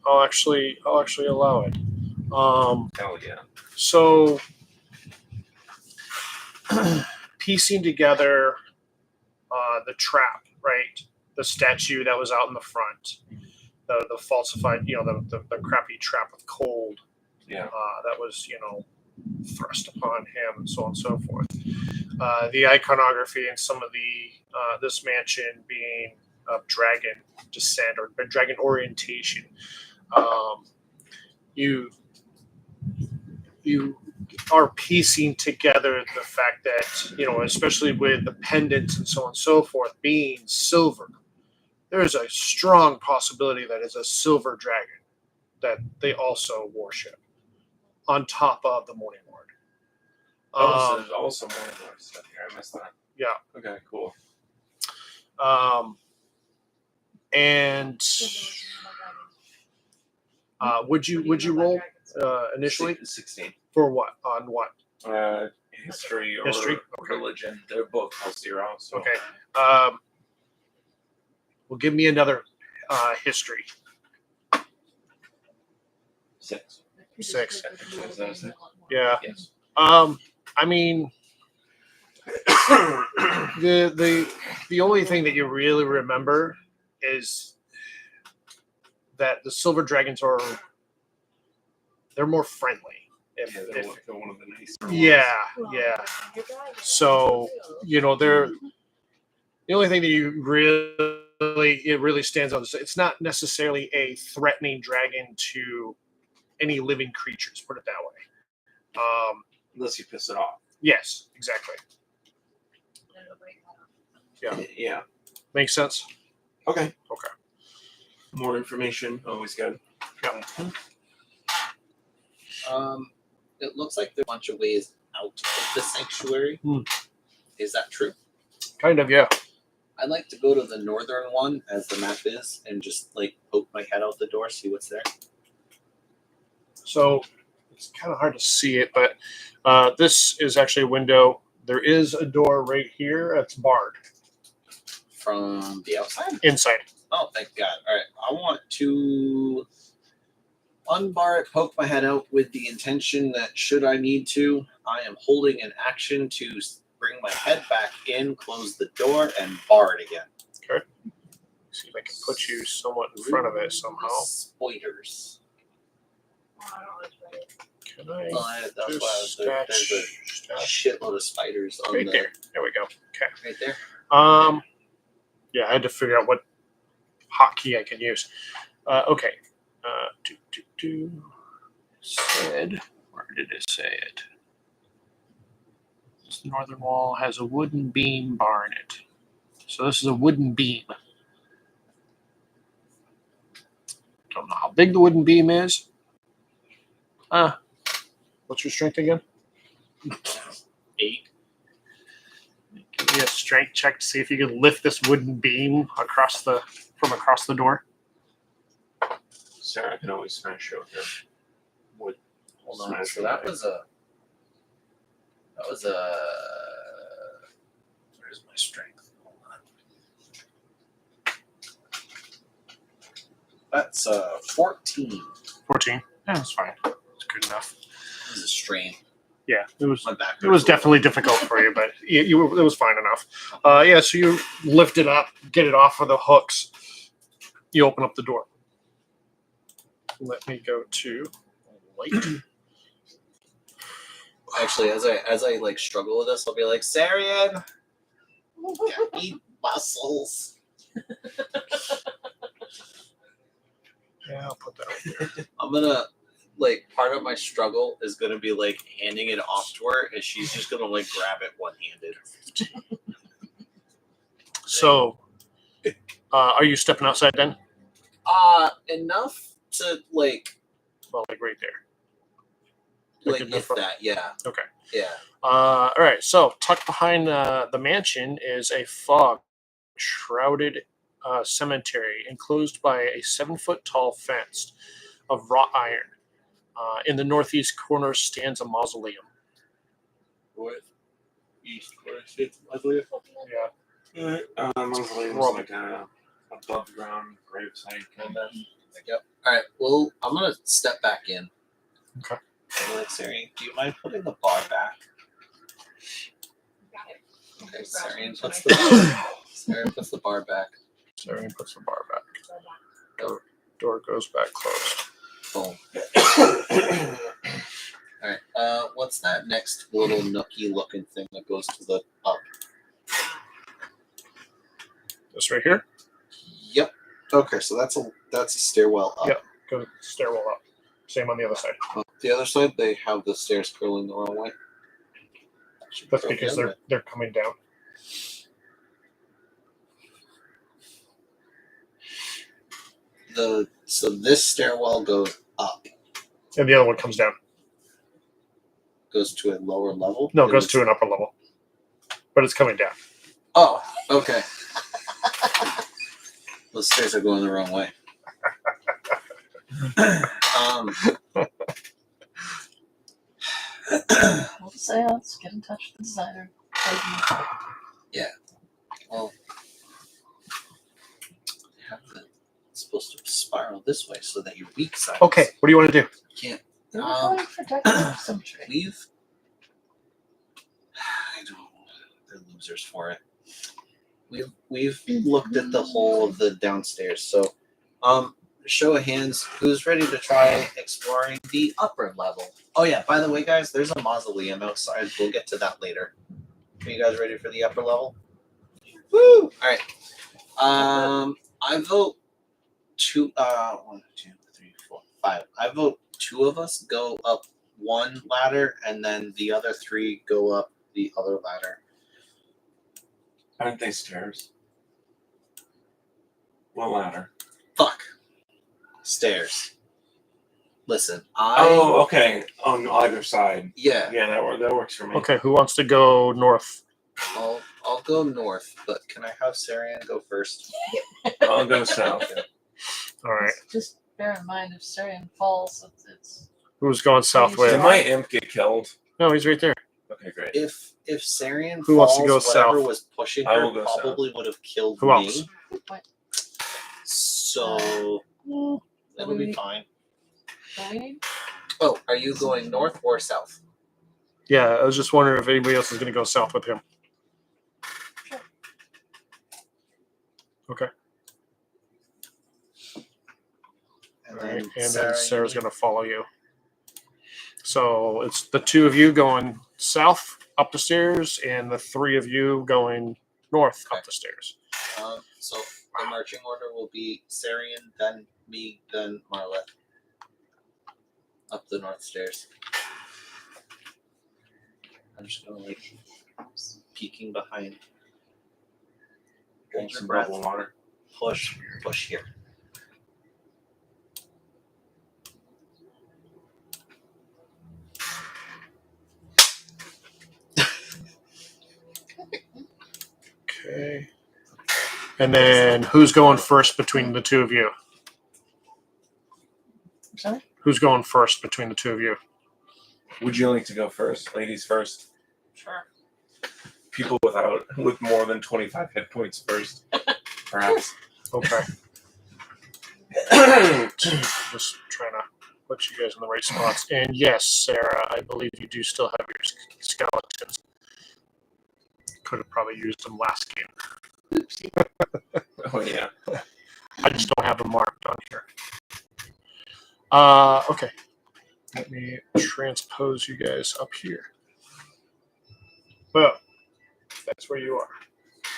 I'll actually allow it. Hell yeah. So piecing together the trap, right? The statue that was out in the front, the falsified, the crappy trap of cold Yeah. that was, thrust upon him, and so on and so forth. The iconography and some of the this mansion being of dragon descent or dragon orientation. You are piecing together the fact that, especially with the pendants and so on and so forth being silver, there is a strong possibility that it's a silver dragon that they also worship on top of the Morning Lord. So there's also more Lord stuff here. I missed that. Yeah. Okay, cool. And would you roll initially 16. for what? On what? History or History? Okay. religion. They're both +0. So. Okay. Well, give me another history. 6. 6. Is that a 6? Yeah. Yes. I mean, the only thing that you really remember is that the silver dragons they're more friendly. They're one of the nicer ones. Yeah. So they're the only thing that you really stands out. It's not necessarily a threatening dragon to any living creatures. Put it that way. Unless you piss it off. Yes, exactly. Yeah. Makes sense. Okay. Okay. More information, always good. Yeah. It looks like there's a bunch of ways out of the sanctuary. Is that true? Kind of, yeah. I'd like to go to the northern one, as the map is, and just poke my head out the door, see what's there. So it's kind of hard to see it, but this is actually a window. There is a door right here. It's barred. From the outside? Inside. Oh, thank God. All right. I want to unbar it, poke my head out with the intention that should I need to, I am holding an action to bring my head back in, close the door, and bar it again. Okay. See if I can put you somewhat in front of it somehow. Spiders. Can I That's just why there's a shitload of spiders on right there? There we go. Okay. Right there. Yeah, I had to figure out what hotkey I can use. Okay. Said, where did it say it? This northern wall has a wooden beam bar in it. So this is a wooden beam. don't know how big the wooden beam is. What's your strength again? 8. Give me a strength check to see if you can lift this wooden beam from across the door. Sarah can always smash it with her wood. Hold on. Smash So it that with was a. Where's my strength? Hold on. That's 14. 14. Yeah, that's fine. It's good enough. This is a strain. Yeah, it was. My back. It was hurts a little. definitely difficult for you, but it was fine enough. Yeah, so you lift it up, get it off of the hooks. You open up the door. Let me go to light. Actually, as I like struggle with this, I'll be like, Sarian, eat muscles. Yeah, I'll put that over there. I'm gonna like part of my struggle is gonna be like handing it off to her, and she's just gonna like grab it one-handed. So, are you stepping outside then? Enough to like Well, like right there. like in the if front. that, yeah. Okay. Yeah. All right. So, tucked behind the mansion is a fog-shrouded cemetery enclosed by a 7-foot-tall fence of wrought iron. In the northeast corner stands a mausoleum. East west, mausoleum. Yeah. Mausoleum was like a above ground gravesite kind of. Yep. All right. Well, I'm gonna step back in. Okay. I'm like, Sarian, do you mind putting the bar back? Got it. Okay, Sarian puts the bar back. Sarian puts the bar back. Door goes back closed. Boom. All right. What's that next little nookie looking thing that goes to the up? This right here. Yep. Okay, so that's a stairwell up. Yep. Go stairwell up. Same on the other side. The other side, they have the stairs curling the wrong way. That's because they're coming down. So this stairwell goes up, And the other one comes down. goes to a lower level. No, it goes to an upper level. But it's coming down. Oh, okay. Those stairs are going the wrong way. We'll say let's get in touch with the designer. Well, it's supposed to spiral this way so that your weak side. Okay, what do you want to do? Can't. We're going to protect the cemetery. I don't. They're losers for it. We've looked at the whole of the downstairs. So, show of hands, who's ready to try exploring the upper level? Oh yeah, by the way, guys, there's a mausoleum outside. We'll get to that later. Are you guys ready for the upper level? Woo! All right. I vote 2. 1, 2, 3, 4, 5. I vote 2 of us go up one ladder, and then the other 3 go up the other ladder. Aren't they stairs? What ladder? Fuck. Stairs. Listen, Oh, okay. On either side. Yeah, Yeah, that works for me. Okay, who wants to go north? I'll go north, but can I have Sarian go first? I'll go south. All right. Just bear in mind if Syrian falls, it's Who's going south way? Did my imp get killed? No, he's right there. Okay, great. If Sarian Who wants to go whatever south? was pushing I her will go probably would have killed Who me. else? good point. So it'll be we- fine. What do we need? Oh, are you going north or south? Yeah, I was just wondering if anybody else is going to go south with him. Sure. Okay. And All right. And then Sarah, Sarah's you going to follow you. So it's the 2 of you going south up the stairs, and the 3 of you going north up the stairs. So the marching order will be Sarian, then me, then Marla. Up the north stairs. I'm just gonna like peeking behind. Hold your Some breath. bubble water. Push here. Okay. And then who's going first between the two of you? Sorry? Who's going first between the two of you? Would you like to go first? Ladies first. Sure. People with more than 25 hit points first, perhaps. Okay. Just trying to put you guys in the right spots. And yes, Sarah, I believe you do still have your skeletons. Could have probably used them last game. Oopsie. Oh yeah. I just don't have them marked on here. Okay. Let me transpose you guys up here. Well, that's where you are.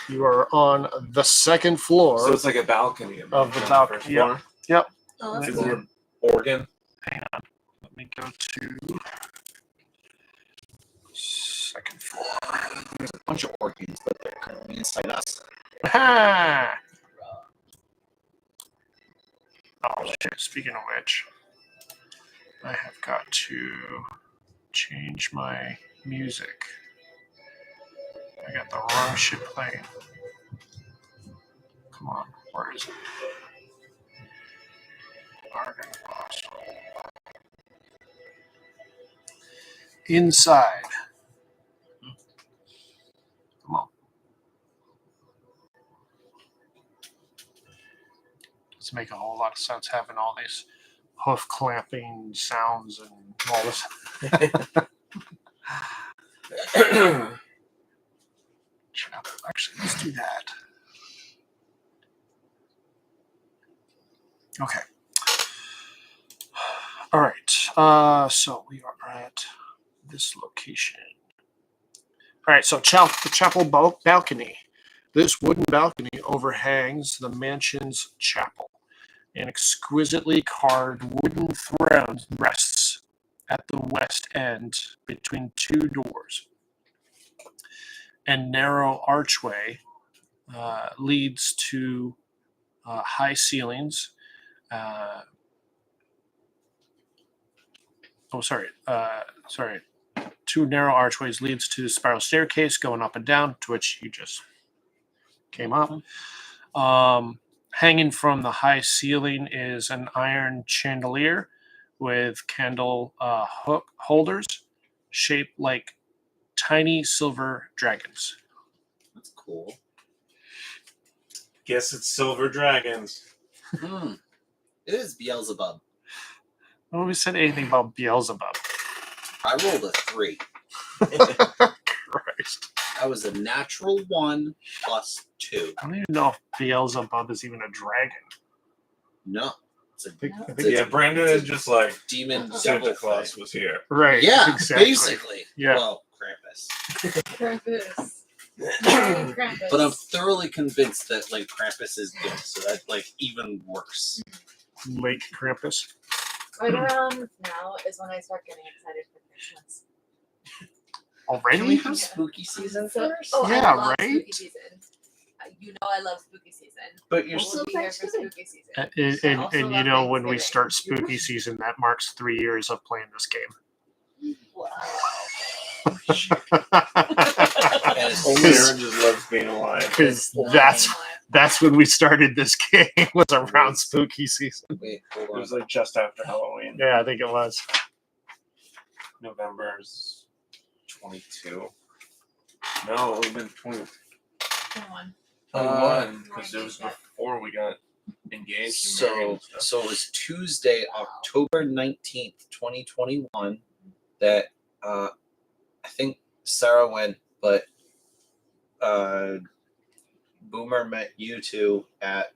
You are on the second floor. So it's like a balcony Of the on balcony, first yep. floor? Yep. Oh, that's Is cool. there an organ? Hang on. Let me go to second floor. There's a bunch of organs, but they're currently inside us. Ha! Oh shit! Speaking of which, I have got to change my music. I got the wrong shit playing. Come on, where is it? Argynvostholt. Inside. Come on. Doesn't make a whole lot of sense having all these hoof clamping sounds and all this. Actually, let's do that. Okay. All right. So we are at this location. All right. So the chapel balcony. This wooden balcony overhangs the mansion's chapel. An exquisitely carved wooden throne rests at the west end between two doors. A narrow archway leads to high ceilings. Two narrow archways leads to a spiral staircase going up and down, to which you just came up. Hanging from the high ceiling is an iron chandelier with candle hook holders shaped like tiny silver dragons. That's cool. Guess it's silver dragons. It is Beelzebub. When we said anything about Beelzebub. I rolled a 3. Christ. That was a natural 1 plus 2. I don't even know if Beelzebub is even a dragon. No. It's a I think Yeah, Brandon is just like demon Santa devil Claus thing. was here. right. Yeah, exactly. basically. Yeah. Well, Krampus. Krampus. Krampus. But I'm thoroughly convinced that like Krampus is good, so that's like even worse. Lake Krampus. Right around now is when I start getting excited for Christmas. Already? Can we have spooky season So- first? Oh, Yeah, I love right? spooky season. You know I love spooky season. But you're We'll still be here for Thanksgiving. spooky season. And also you love know, when we Thanksgiving. start spooky season, that marks 3 years of playing this game. Wow. And it's Only Aaron just loves being alive. Because Love that's being alive. that's when we started this game, was around spooky season. Wait, hold It on. was like just after Halloween. Yeah, I think it was. November's 22. No, it would have been 21. 21 because it was before we got engaged and married So, and stuff. so it was Tuesday, October 19th, 2021, that I think Sarah went, but Boomer met you two at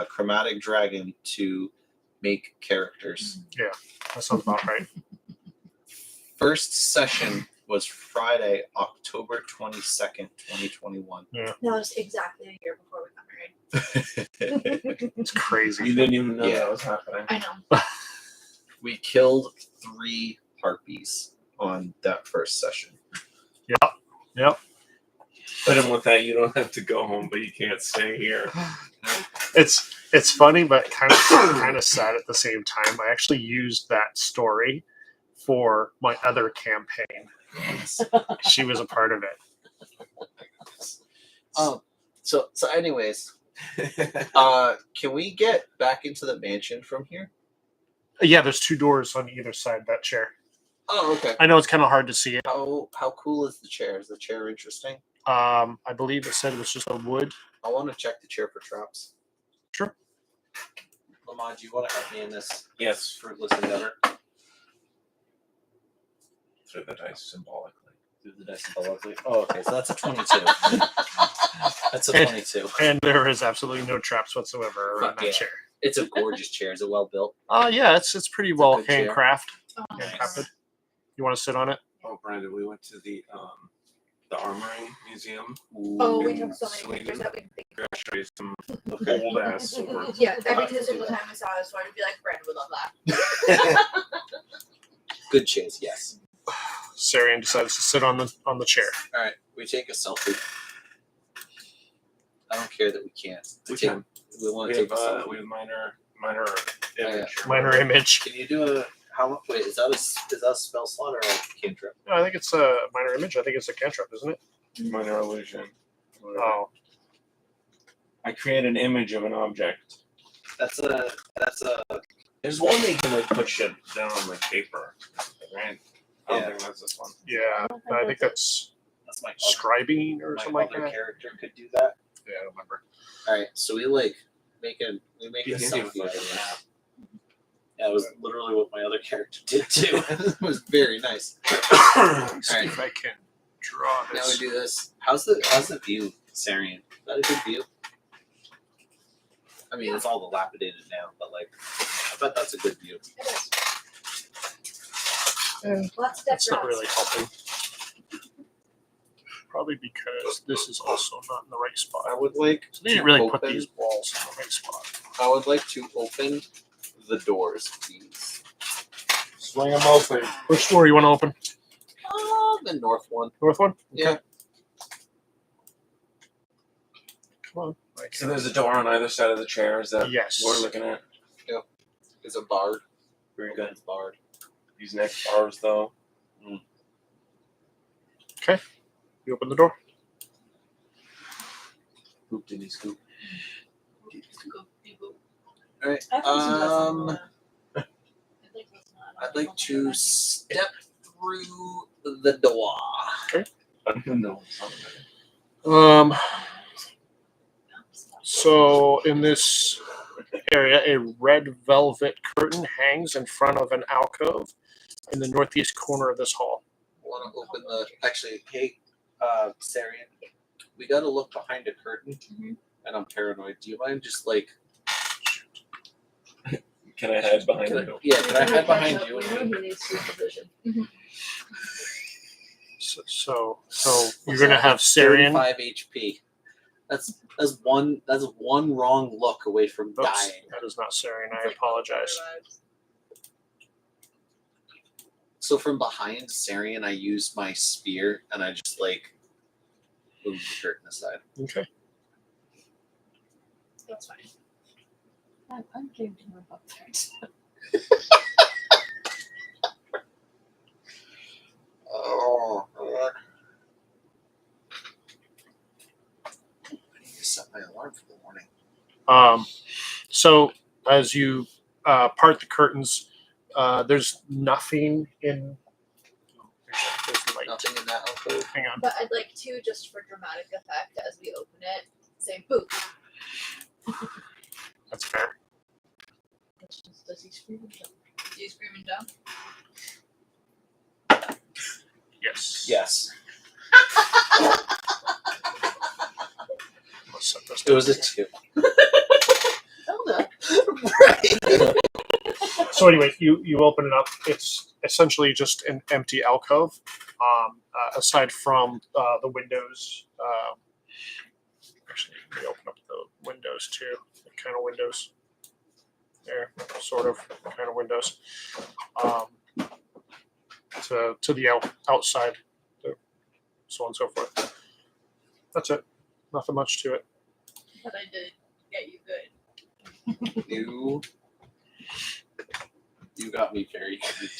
Chromatic Dragon to make characters. That sounds about right. First session was Friday, October 22nd, 2021. That was exactly a year before we got married. It's crazy. You didn't even know Yeah. that was happening. I know. We killed 3 harpies on that first session. Yep. But then with that, you don't have to go home, but you can't stay here. It's funny, but kind of sad at the same time. I actually used that story for my other campaign. She was a part of it. So anyways, can we get back into the mansion from here? Yeah, there's 2 doors on either side of that chair. Oh, okay. I know it's kind of hard to see it. How cool is the chair? Is the chair interesting? I believe it said it was just a wood. I want to check the chair for traps. Sure. Lamont, do you want to help me in this Yes. fruitless endeavor? Through the dice symbolically. Through the dice symbolically. Oh, okay. So that's a 22. That's a 22. And there is absolutely no traps whatsoever around Fuck that yeah. chair. It's a gorgeous chair. Is it well built? Yeah, it's pretty It's a well good chair. handcrafted. You want to sit on it? Oh, Brandon, we went to the Armory Museum. Oh, we in took so many Sweden. pictures that we think. We're gonna show you some Okay. old ass swords. Yeah, every single time we saw a sword, we'd be like, Brandon would love that. Good chase, yes. Sarian decides to sit on the chair. All right, we take a selfie. I don't care that we can't. We can. We want We to have, take a selfie. we have minor image. Minor image. Can you do a how? Wait, is that a spell slot or a cantrip? No, I think it's a minor image. I think it's a cantrip, isn't it? Minor illusion. Oh, I create an image of an object. That's a. There's one that you can like put shit down on like paper. Right? I don't Yeah. think that's this one. yeah. I think that's That's my scribing or my something like other that. character could do that. Yeah, I don't remember. All right, so we make a You selfie. can do out of fucking this. that. Yeah, it was literally what my other character did too. It was very nice. See Alright. if I can draw Now we this. do this. How's the view, Sarian? Is that a good view? I mean, it's all dilapidated now, but like, I bet that's a good view. It is. Eh, Let's step It's not back. really helping. Probably because this is also not in the right spot. I would like So they didn't really put these walls in the right spot. I would like to open the doors, please. Swing them open. Which door you want to open? The north one. North one? Yeah. Come on. So there's a door on either side of the chairs that Yes. we're looking at. It's a barred. Very good. It's barred. These next bars, though. You open the door. Boop diddy scoop. I Alright. think I'd like to step through the door. I don't know. Something. So in this area, a red velvet curtain hangs in front of an alcove in the northeast corner of this hall. I want to open the. Actually, hey, Sarian, we got to look behind a curtain, and I'm paranoid. Do you mind just like? Can I hide behind Can I, it? yeah, can I hide behind you? We know he needs supervision. So you're gonna have Sarian. 35 HP. That's one wrong look away from Oops, dying. that is not Sarian. I apologize. So from behind Sarian, I use my spear and I just like move the curtain aside. Okay. That's fine. I'm game to move up there. Oh, God. I need to set my alarm for the morning. So as you part the curtains, there's nothing in. There's light. Nothing in that alcove. Hang on. But I'd like to, just for dramatic effect, as we open it, say boop. That's fair. Does he scream and jump? Do you scream and jump? Yes. Yes. Let's set this It was a down 2. Zelda. Right. So anyway, you open it up. It's essentially just an empty alcove, aside from the windows. Actually, let me open up the windows too. The kind of windows. There, sort of kind of windows. To the outside, so on and so forth. That's it. Nothing much to it. But I did get you good. You got me very good.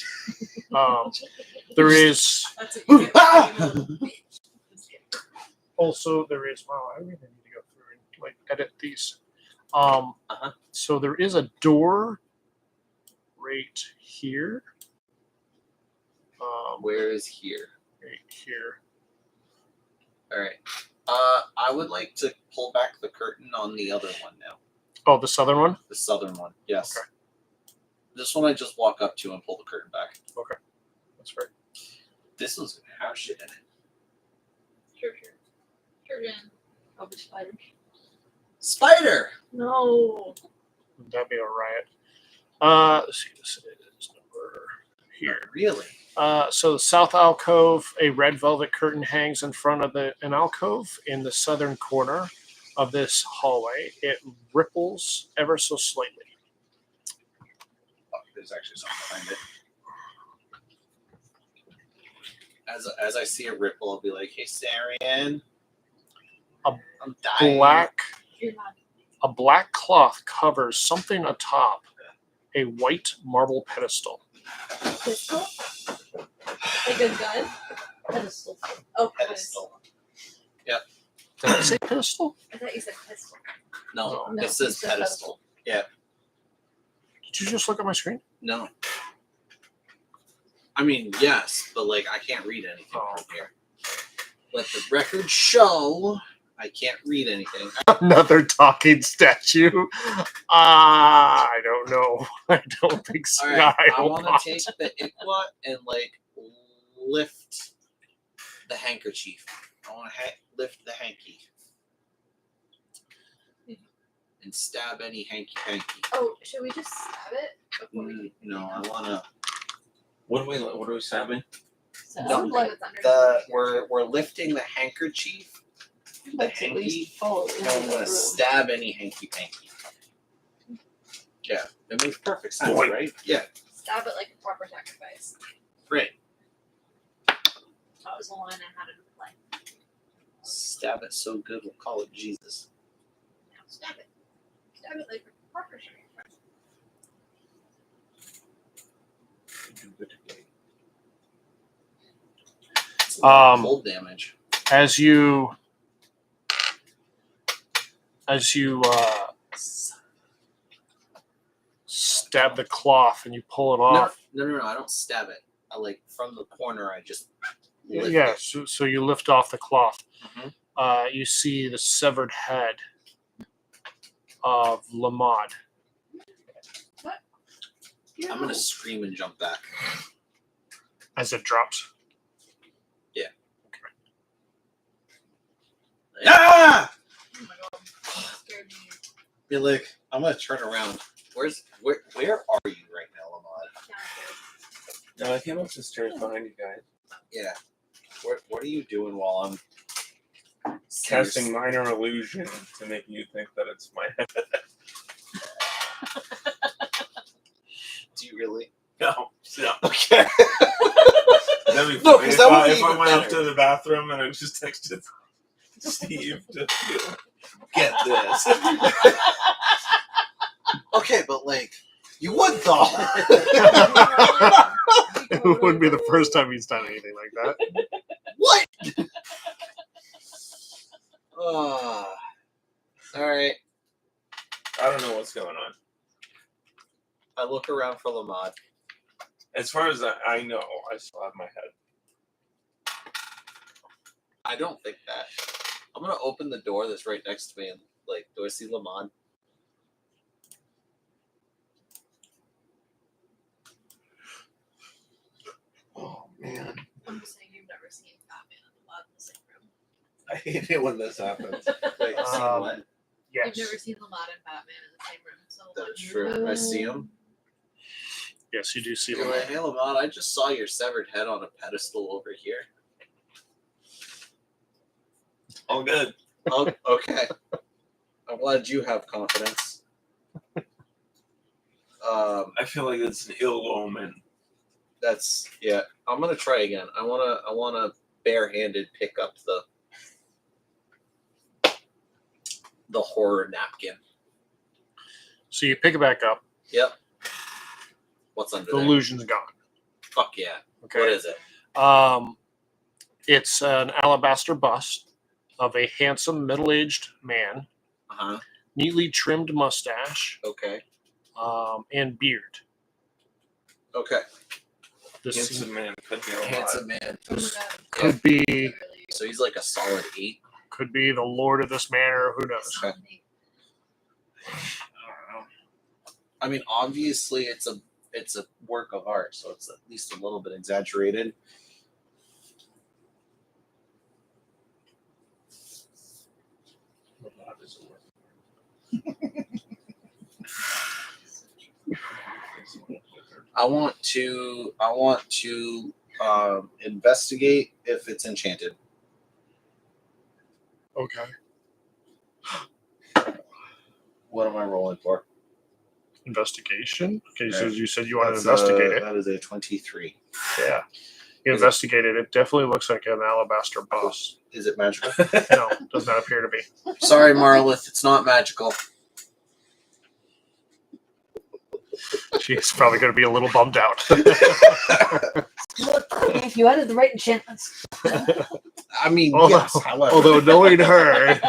There is That's what you get. also there is. Wow, I really need to go through and like edit these. So there is a door right here. Where is here? Right here. All right. I would like to pull back the curtain on the other one now. Oh, the southern one. The southern one. Yes. Okay. This one I just walk up to and pull the curtain back. Okay, that's right. This one's gonna have shit in it. Sure. Jen. Oh, the spider. Spider. No. That'd be a riot. Let's see. This is number here. Really? So the south alcove, a red velvet curtain hangs in front of an alcove in the southern corner of this hallway. It ripples ever so slightly. Oh, there's actually something behind it. As I see a ripple, I'll be like, "Hey, Sarian, I'm dying." You're not. A black cloth covers something atop a white marble pedestal. Pistol? Like a gun? Pedestal. Oh, Pedestal. Did I say pedestal? I thought you said pistol. No, No, it says it's a pedestal. Yeah. Did you just look at my screen? No. I mean, yes, but like I can't read anything from here. Let the record show I can't read anything. Another talking statue. I don't know. I don't think so. All right, I want to take the Ikwa and like lift the handkerchief. I want to lift the hanky and stab any hanky. Oh, should we just stab it before we? No, I want to. What are we stabbing? So, No, Like what's under we're lifting the handkerchief. The that's at hanky. least fall into And I'm the gonna room. stab any hanky panky. Yeah, it makes perfect sense, Boy. right? Yeah, Stab it like a proper sacrifice. great. That was the line I had in play. Stab it so good, we'll call it Jesus. Now stab it. Stab it like a proper sacrifice. It's a lot of Um, cold damage. as you stab the cloth and you pull it off. No, I don't stab it. I like from the corner. I just lift Yeah, it. so you lift off the cloth. Mhm. You see the severed head of Lamad. I'm gonna scream and jump back. As it drops. Ah! Oh my god. That scared me. Be like, I'm gonna turn around. Where are you right now, Lamad? Downstairs. No, I came up the stairs behind you guys. Yeah. What are you doing while I'm Casting minor illusion to make you think that it's my head. Do you really? No. Okay. That'd be No, funny 'cause that would be if I even went up better. to the bathroom and I just texted Steve to Get this. Okay, but like, you would though. It wouldn't be the first time he's done anything like that. What? All right. I don't know what's going on. I look around for Lamad. As far as I know, I still have my head. I don't think that. I'm gonna open the door that's right next to me and like, do I see Lamad? Oh man, I'm just saying you've never seen Batman and the Lad in the same room. I hate it when this happens. Wait, see what? Yes. You've never seen Lamad and Batman in the same room. So That's true. I see him. Yes, you do see You're them. like, hey Lamad, I just saw your severed head on a pedestal over here. All good. Oh, okay. I'm glad you have confidence. I feel like it's an ill omen. That's yeah. I'm gonna try again. I wanna barehanded pick up the horror napkin. So you pick it back up. Yep. What's under The there? illusion's gone. Fuck yeah. Okay. What is it? It's an alabaster bust of a handsome middle-aged man, neatly trimmed mustache, Okay. And beard. Okay. This Handsome man could be alive. Handsome man. Oh my god. could be Really So he's like a solid 8. could be the lord of this manor. Who knows? Okay. I don't know. I mean, obviously, it's a work of art, so it's at least a little bit exaggerated. I want to investigate if it's enchanted. Okay. What am I rolling for? Investigation. Okay, so Right. you said you wanted to investigate it. That is a 23. Yeah. You investigated it. Definitely looks like an alabaster boss. Is it magical? No, does not appear to be. Sorry, Marlith, it's not magical. She's probably going to be a little bummed out. If you added the right enchantments. I mean, Although- yes. However, Although knowing her,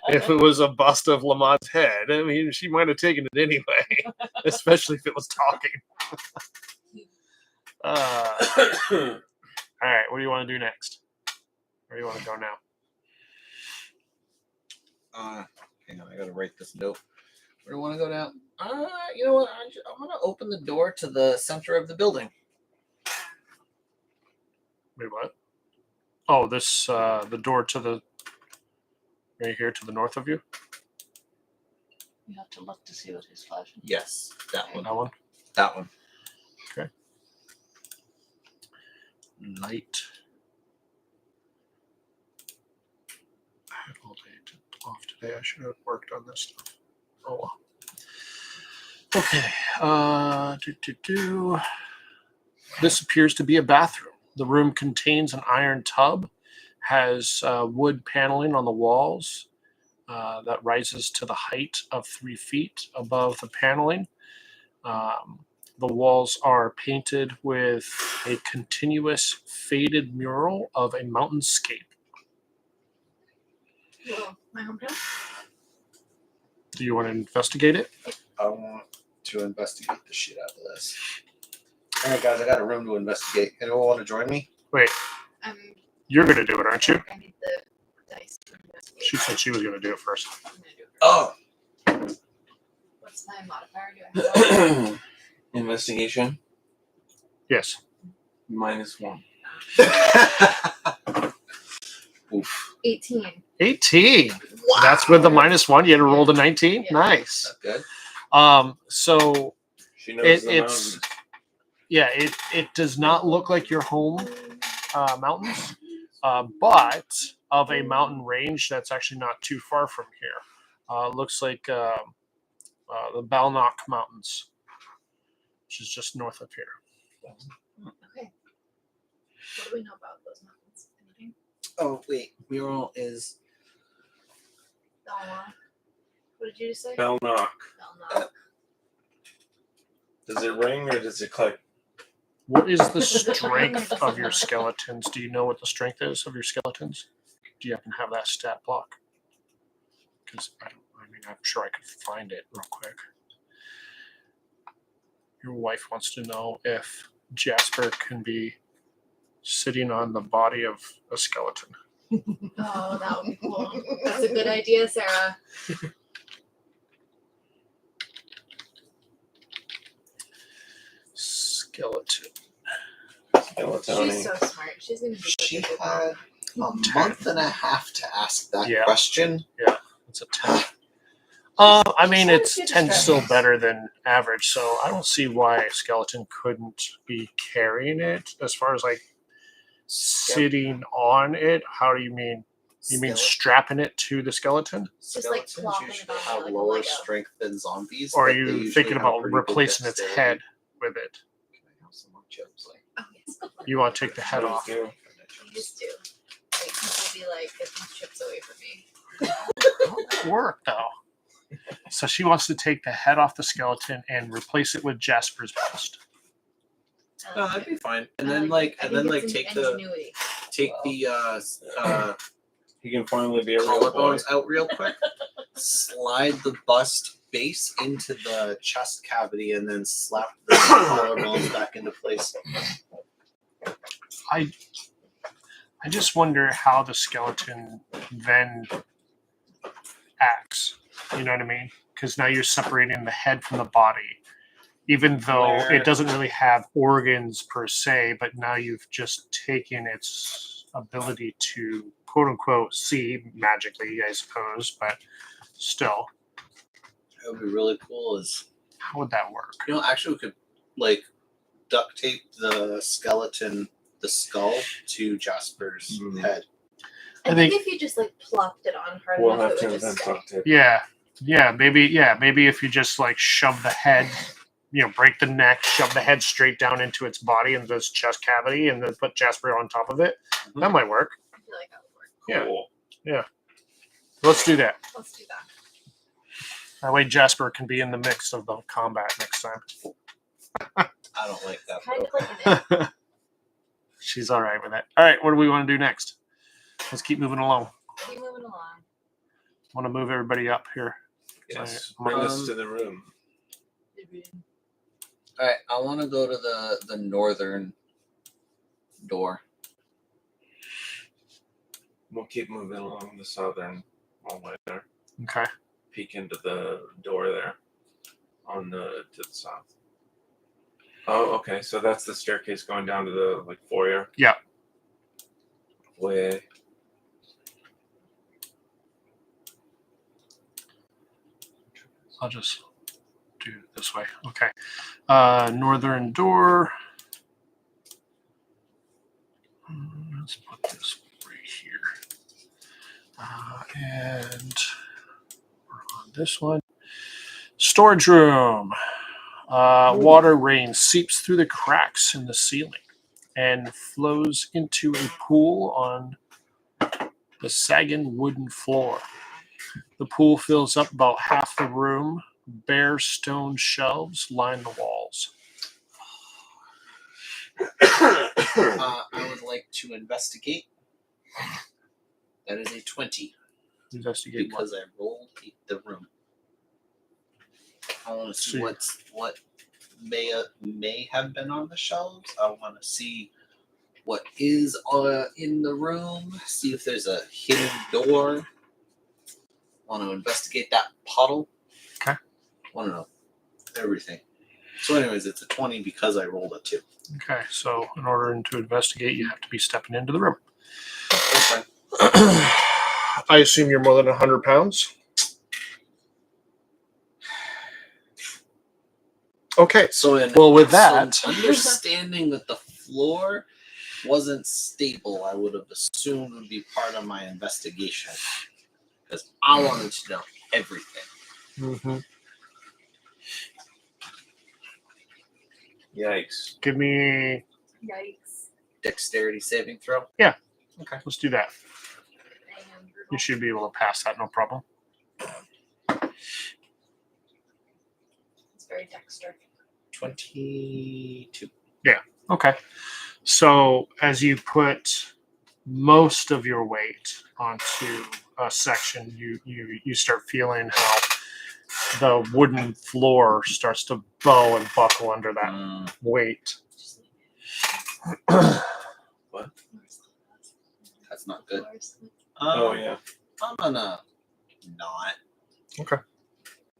if it was a bust of Lamont's head, I mean, she might have taken it anyway, especially if it was talking. All right, what do you want to do next? Where do you want to go now? hang on, I gotta write this note. Where do I want to go now? You know what? I'm gonna open the door to the center of the building. Wait, what? Oh, this the door to the right here to the north of you. You have to look to see what he's flashing. Yes, that one. That one. That one. Okay. Light. I had all day off today. I should have worked on this stuff. Oh well. Okay. This appears to be a bathroom. The room contains an iron tub, has wood paneling on the walls that rises to the height of 3 feet above the paneling. The walls are painted with a continuous faded mural of a mountainscape. Well, my hometown. Do you want to investigate it? I want to investigate the shit out of this. All right, guys, I got a room to investigate. Anyone want to join me? Wait, you're going to do it, aren't you? I need the dice to investigate. She said she was going to do it first. I'm gonna do it. Oh, What's my modifier? Do I have? Investigation Yes. -1. oof. 18. 18. Wow. That's with the -1. You had to roll the 19. Yeah. Nice. That's good. So She knows the it's mountains. yeah, it does not look like your home mountains, but of a mountain range that's actually not too far from here. Looks like the Balnock Mountains, which is just north of here. Okay. What do we know about those mountains? Anything? Oh, wait. Mural is. Belmont. What did you just say? Belknock. Belknock. Does it ring or does it click? What is the strength of your skeletons? Do you know what the strength is of your skeletons? Do you happen to have that stat block? Because I'm sure I could find it real quick. Your wife wants to know if Jasper can be sitting on the body of a skeleton. Oh, that would be cool. That's a good idea, Sarah. Skeleton. Skeletoni. She's so smart. She's gonna be such She a good had mom. a month and a half to ask that Yeah. question. It's a 10. I mean, She's it's good 10 still strength. better than average, so I don't see why a skeleton couldn't be carrying it. As far as like sitting on it, how do you mean? You mean strapping it to the skeleton? Just like Skeletons plopping usually it on have like a lower Lego. strength than zombies. Or are but they you usually thinking have about pretty good replacing its dexterity. head with it? Can I have some more chips? Oh, yes. You want to take the head off? You just do. Like, people be like, get these chips away from me. How would that work, though? So she wants to take the head off the skeleton and replace it with Jasper's bust. No, that'd be fine. And I then like like it. I and then think like it's take ingenuity. the He can finally be a real boy. collarbones out real quick, slide the bust base into the chest cavity, and then slap the collarbones back into place. I just wonder how the skeleton then acts. You know what I mean? Because now you're separating the head from the body, even though it doesn't really have organs per se, but now you've just taken its ability to quote unquote see magically, I suppose, but still. It would be really cool is, How would that work? actually we could like duct tape the skeleton, the skull to Jasper's head. I I think think- if you just like plopped it on hard We'll enough, have it to would just invent stay. duct tape. Maybe if you just like shove the head, break the neck, shove the head straight down into its body and this chest cavity, and then put Jasper on top of it. That might work. I feel like that would work. Yeah. Cool. Let's do that. Let's do that. That way Jasper can be in the mix of the combat next time. I don't like that. Kind of like an She's all right with it. All right, what do we want to do next? Let's keep moving along. keep moving along. Want to move everybody up here. Yes. So, Bring us to the room. All right, I want to go to the northern door. We'll keep moving along the southern hallway there. Okay. Peek into the door there, to the south. Oh, okay. So that's the staircase going down to the foyer. Yeah. Way. I'll just do it this way. Okay. Northern door. Let's put this right here. And we're on this one. Storage room. Water rain seeps through the cracks in the ceiling and flows into a pool on the sagging wooden floor. The pool fills up about half the room. Bare stone shelves line the walls. I would like to investigate. That is a 20 Investigate because I rolled the room. I want to see what may have been on the shelves. I want to see what is in the room. See if there's a hidden door. Want to investigate that puddle. Okay. Want to know everything. So, anyways, it's a 20 because I rolled a 2. Okay, so in order to investigate, you have to be stepping into the room. That's fine. I assume you're more than 100 pounds. Okay. So, With that, so understanding that the floor wasn't stable, I would have assumed would be part of my investigation because I wanted to know everything. mm-hmm. Yikes. Give me. Yikes. Dexterity saving throw. Let's do that. I am brutal. You should be able to pass that, no problem. It's very Dexter. 22. Okay. So as you put most of your weight onto a section, you start feeling how the wooden floor starts to bow and buckle under that weight. What? That's not good. Oh yeah. I'm gonna not. Okay.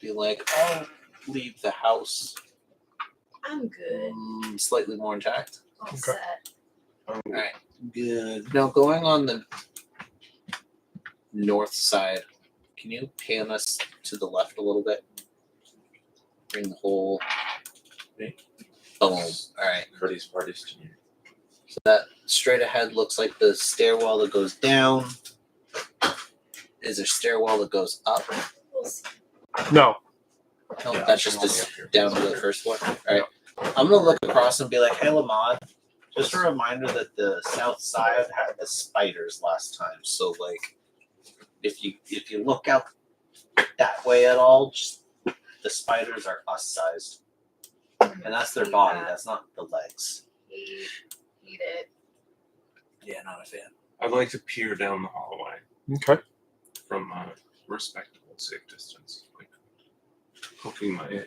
Be like, I'll leave the house I'm good. slightly more intact. All Okay. set. All right, good. Now going on the north side, can you pan us to the left a little bit? Bring the whole. Me? Boom. All right. Curdy's parties to you. So that straight ahead looks like the stairwell that goes down. Is there a stairwell that goes up? We'll see. No. No, Yeah, that's I'm just only this up here. down to the first floor. All right. I'm gonna look across and be like, "Hey, Lamont, just a reminder that the south side had the spiders last time. So, like, if you look out that way at all, just the spiders are us sized, and that's their body. That's not the legs. Eat it. Yeah, not a fan. I'd like to peer down the hallway. Okay. from a respectable safe distance, like poking my head.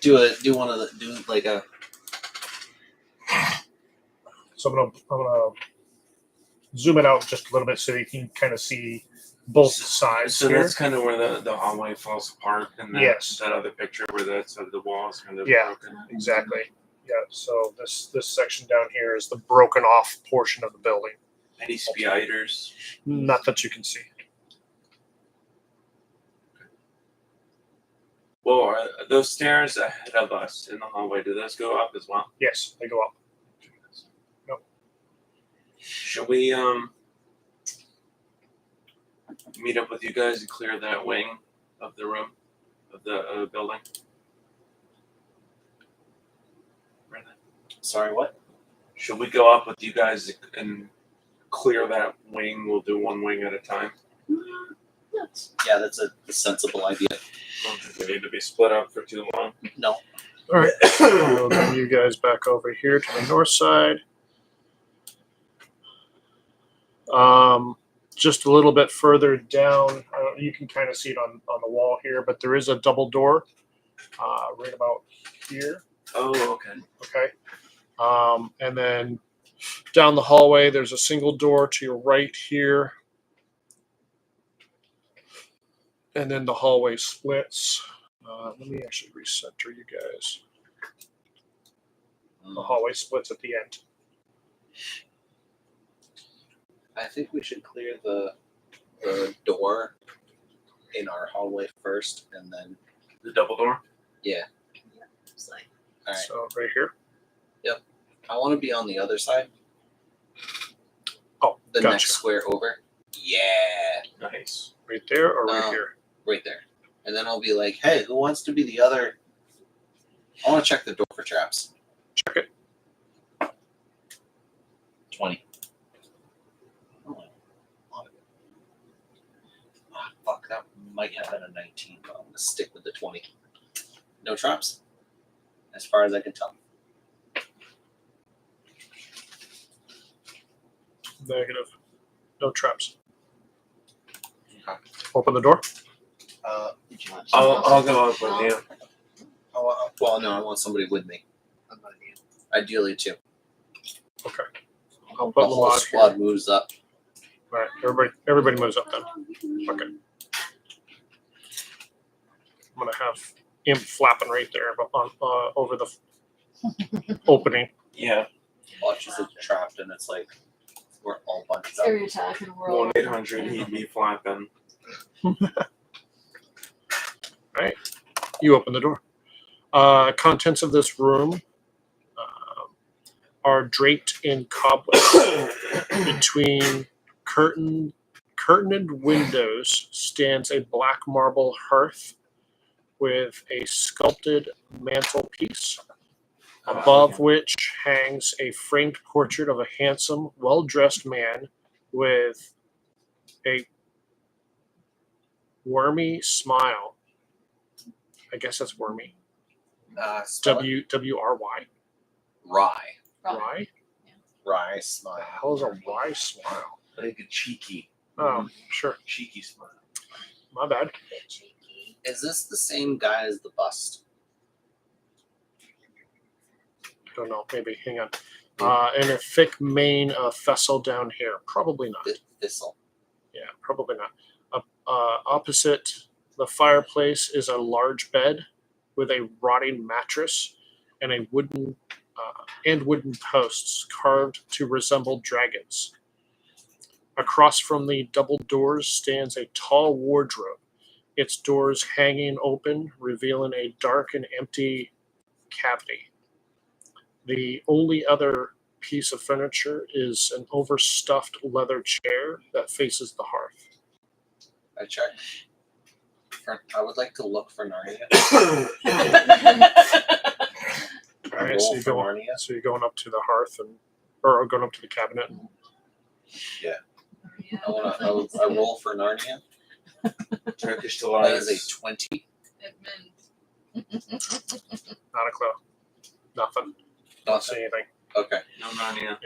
Do like a. So I'm gonna zoom it out just a little bit so you can kind of see both sides So here. that's kind of where the hallway falls apart, and Yes. that other picture where the wall is kind of Yeah. broken. Exactly. Yeah. So this section down here is the broken off portion of the building. Any spiders? Not that you can see. Well, are those stairs ahead of us in the hallway, do those go up as well? Yes, they go up. Yep. Should we meet up with you guys and clear that wing of the room of the building? Sorry, what? Should we go up with you guys and clear that wing? We'll do one wing at a time. Yeah, that's a sensible idea. I don't think we need to be split up for too long. No. All right. We'll bring you guys back over here to the north side. Just a little bit further down, you can kind of see it on the wall here, but there is a double door right about here. Oh, okay. Okay. And then down the hallway, there's a single door to your right here. And then the hallway splits. Let me actually recenter you guys. The hallway splits at the end. I think we should clear the door in our hallway first, and then The double door? yeah. It's like, All right. So right here. I want to be on the other side. Oh, The gotcha. next square over. Yeah, Nice. Right there or right here? right there. And then I'll be like, hey, who wants to be the other? I want to check the door for traps. Check it. 20. Oh, fuck, that might have been a 19, but I'm going to stick with the 20. No traps, as far as I can tell. Negative. No traps. Okay. Open the door. Would you want I'll go up with you. well, no, I want somebody with me. Ideally, two. Okay. I'll The put whole Lamont here. squad moves up. All right. Everybody moves up then. Okay. I'm gonna have him flapping right there on over the opening. Yeah. Watches it trapped, and it's like we're all bunched up. scary attack and we're all 1-800, he'd be flapping. You open the door. Contents of this room are draped in cobwebs. Between curtained windows stands a black marble hearth with a sculpted mantelpiece, above which hangs a framed portrait of a handsome, well-dressed man with a wormy smile. I guess that's wormy. Spell it. W-R-Y. Rye. Rye? Rye What the smile. hell is a rye smile? Like a cheeky Oh, sure. smile. My bad. cheeky. Is this the same guy as the bust? Don't know. Maybe. Hang on. And a thick mane of Fessel down here. Probably not. Thistle. Yeah, probably not. Opposite the fireplace is a large bed with a rotting mattress and a wooden posts carved to resemble dragons. Across from the double doors stands a tall wardrobe, its doors hanging open, revealing a dark and empty cavity. The only other piece of furniture is an overstuffed leather chair that faces the hearth. I check. I would like to look for Narnia. All right, Roll for Narnia. so you're going up to the hearth or going up to the cabinet. And, I roll for Narnia. Turkish That is delights. a 20. not a clue. Nothing. Don't see anything. Okay. No Narnia.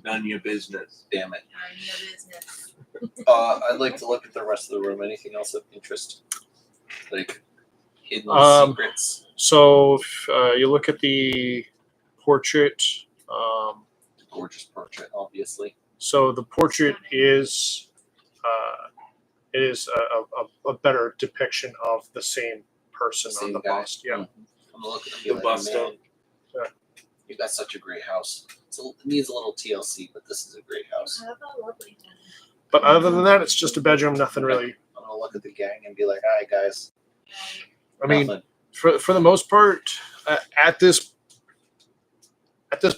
None of your business. Damn it. None of your business. I'd like to look at the rest of the room. Anything else of interest? Like hidden secrets? So if you look at the portrait, Gorgeous portrait, obviously. so the portrait is a better depiction of the same person on Same the guy. bust. Yeah. I'm gonna look at him. The Like, bust man, up. Yeah. you got such a great house. It needs a little TLC, but this is a great house. Have a lovely time. But other than that, it's just a bedroom. Nothing really. I'm gonna look at the gang and be like, "Hi guys." I mean, Nothing. for the most part, at this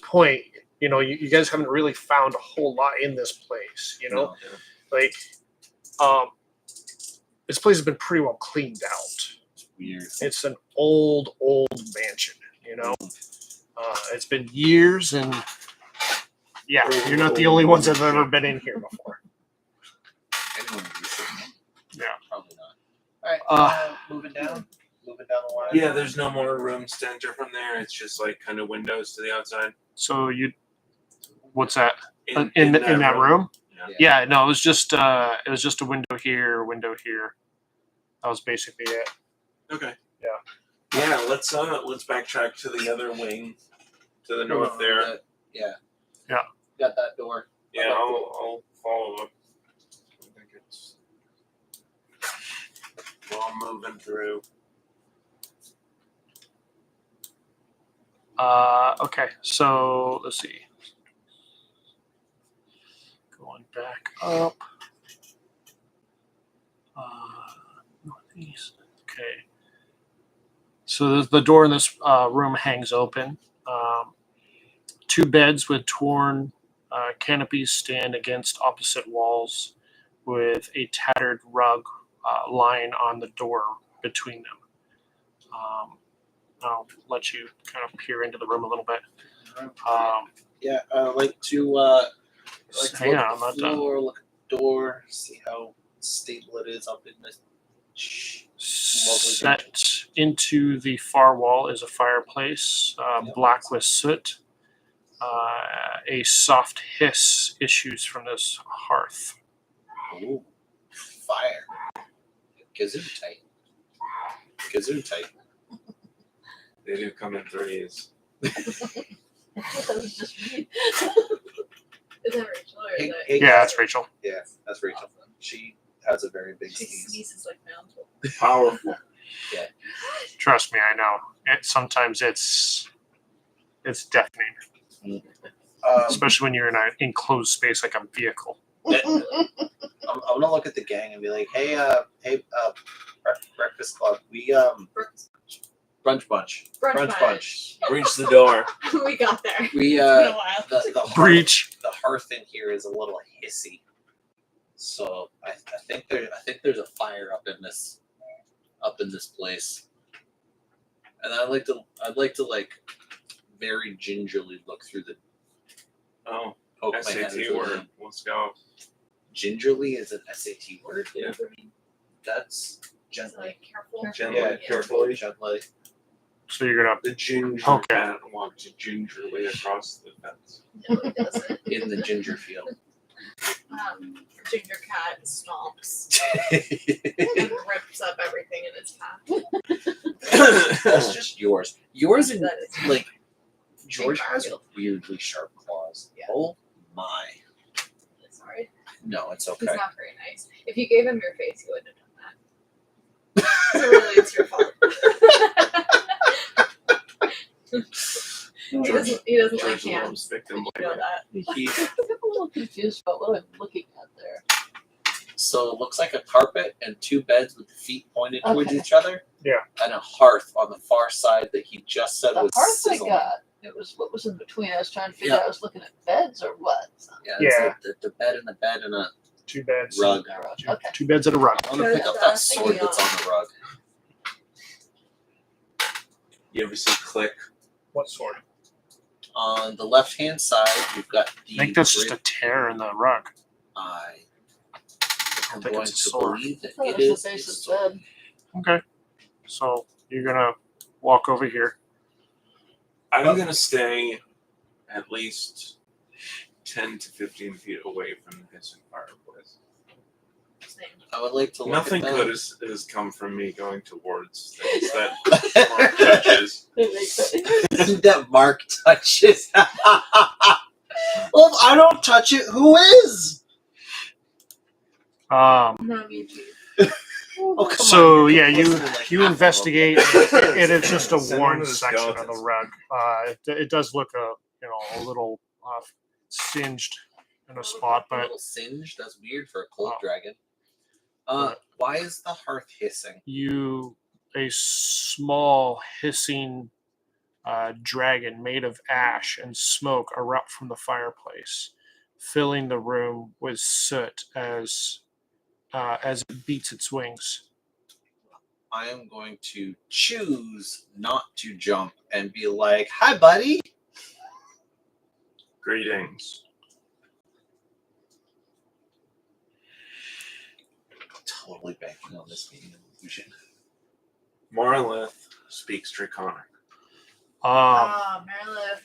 point, you guys haven't really found a whole lot in this place. No. Like, this place has been pretty well cleaned out. It's weird. It's an old mansion. It's been years, and yeah, you're not the only ones that have ever been in here before. Anyone would be sitting there? Yeah. Probably not. All right. Moving down the line. Yeah, there's no more rooms to enter from there. It's just like kind of windows to the outside. So what's that in In that room? Yeah. Yeah, no, it was just a window here, window here. That was basically it. Okay. Yeah. Yeah. Let's backtrack to the other wing, to the north there. Yeah. Yeah. Got that door. Yeah, I'll follow them. I think it's while moving through. Okay, so let's see. Going back up. Northeast. Okay. So the door in this room hangs open. 2 beds with torn canopies stand against opposite walls with a tattered rug lying on the door between them. I'll let you kind of peer into the room a little bit. Yeah, I like to Hang look on, at I'm not the done. floor, look at the door, see how stable it is up in this. Set into the far wall is a fireplace, black with soot. A soft hiss issues from this hearth. Ooh, fire. Kazoo tight. They do come in threes. That was just me. Is that Rachel or is that? Hey, Yeah, guys. that's Rachel. Yeah, that's Rachel. She has a very big She sneeze. sneezes like mountain. Powerful. Trust me, I know. Sometimes it's deafening, especially when you're in an enclosed space like a vehicle. I'm gonna look at the gang and be like, hey, Breakfast Club, we brunch bunch. Reach the door. We got there. We It's been a while. the Breach. the hearth in here is a little hissy, so I think there's a fire up in this place, and I'd like to like very gingerly look through the Oh, poke my head SAT into the word. room. Let's go. Gingerly is an SAT word. Yeah. That's It's gently. like careful. Gently, Yeah, carefully. Gently. So you're gonna. The ginger Okay. cat walks gingerly across the fence. No, it doesn't. In the ginger field. Ginger cat stomps and rips up everything in its path. That's just yours. Yours and That is like George Big has Garfield. weirdly sharp claws. Yeah. Oh my. sorry. No, it's He's okay. not very nice. If you gave him your face, he wouldn't have done that. So really, it's your fault. He doesn't like George hands. loves victim You know blaming. that. He, I'm a little confused about what I'm looking at there. so it looks like a carpet and 2 beds with the feet pointed towards Okay. each other. Yeah. And a hearth on the far side that he just said The was hearth I sizzling. got, it was what was in between. I was trying to figure out, I was looking at beds or what. So, Yeah, it's Yeah. like the bed and the bed and a 2 beds. rug. okay. 2 beds and a rug. I'm gonna pick up that sword that's on the rug. You ever see Click? What sword? On the left hand side, you've got the. I think that's just a tear in the rug. I am think going it's a to sword. believe that I thought it it is was the a base of sword. bed. Okay. So you're gonna walk over here. I'm gonna stay at least 10 to 15 feet away from the hissing fireplace. Same. I would like to look Nothing at good that. has come from me going towards things that Mark touches. That Mark touches. Well, if I don't touch it, who is? No, me too. Oh, come So on, yeah, you're closer to, like, you half of them. investigate. It is just a Send worn one of the section of the skeletons. rug. It does look a little singed in a spot, A but little singed. That's weird for a cold Oh. dragon. But- Why is the hearth hissing? a small hissing dragon made of ash and smoke erupt from the fireplace, filling the room with soot as it beats its wings. I am going to choose not to jump and be like, "Hi, buddy." Greetings. Totally banking on this being an illusion. Marlith speaks Draconic. Marilith.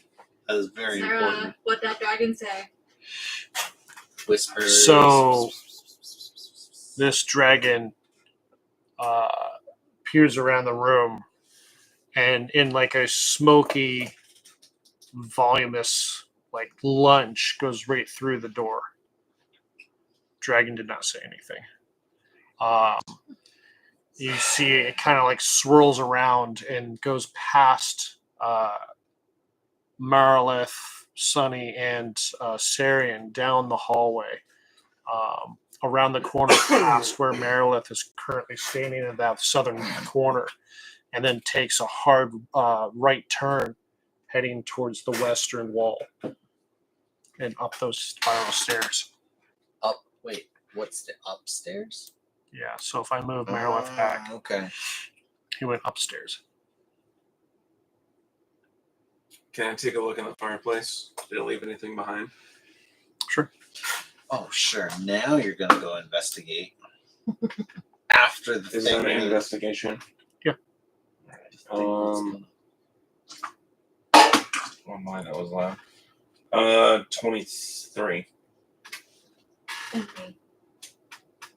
That is very Sarah, important. what that dragon say? Whispers. So this dragon peers around the room, and in like a smoky, voluminous like lunge goes right through the door. Dragon did not say anything. You see it kind of like swirls around and goes past Marilith, Sunny, and Sarian down the hallway, around the corner past where Marilith is currently standing in that southern corner, and then takes a hard right turn heading towards the western wall and up those spiral stairs. Wait, what's the upstairs? Yeah, so if I move Marilith back, Okay. he went upstairs. Can I take a look in the fireplace? Did it leave anything behind? Sure. Oh, sure. Now you're gonna go investigate. After the Is thing. that an investigation? Yeah. Oh my, that was loud. 23.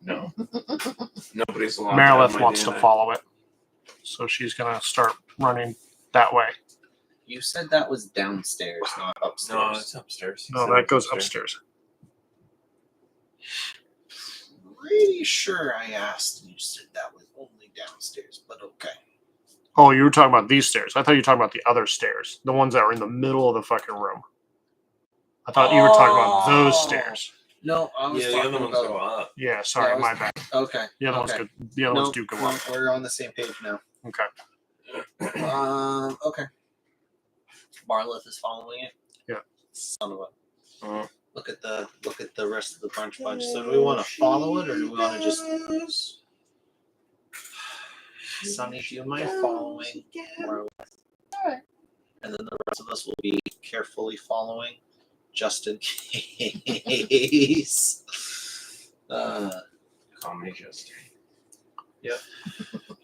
No. Nobody's allowed. Marilith wants to follow it, so she's gonna start running that way. You said that was downstairs, not upstairs. No, it's upstairs. No, that goes upstairs. Pretty sure I asked and you said that was only downstairs, but okay. Oh, you were talking about these stairs. I thought you were talking about the other stairs, the ones that were in the middle of the fucking room. I thought you were talking about those stairs. No, I was Yeah, the talking other ones about. go up. Yeah, sorry, Yeah, I was- my bad. Okay. The other ones okay. the other ones do go up. We're on the same page now. Okay. Okay. Marlith is following it. Yeah. Son of a. Uh, Look at the rest of the bunch. So do we want to follow it or do we want to just? Sonny, do you mind following Marlith? Alright. And then the rest of us will be carefully following, just in case. Call me Justin.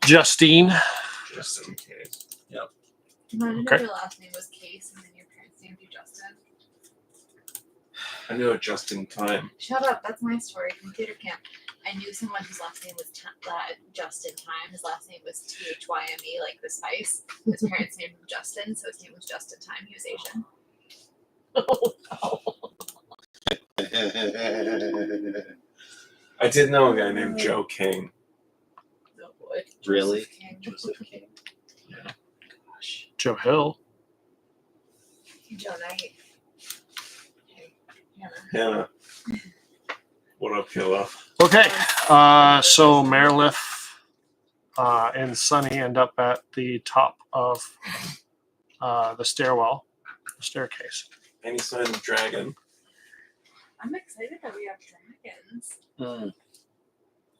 Justine. Just in case. Imagine Okay. if your last name was Case and then your parents named you Justin. I knew it just in time. Shut up, that's my story from theater camp. I knew someone whose last name was just in time. His last name was Thyme, like the spice. His parents named him Justin, so his name was just in time. He was Asian. I did know a guy named Joe King. Oh boy. Really? Joseph King. Joseph King. Yeah. Gosh. Joe Hill. Joe Knight. Hey, Hannah. Hannah. What up, killer? Okay. So Marilith and Sunny end up at the top of the staircase. Any sign of dragon? I'm excited that we have dragons.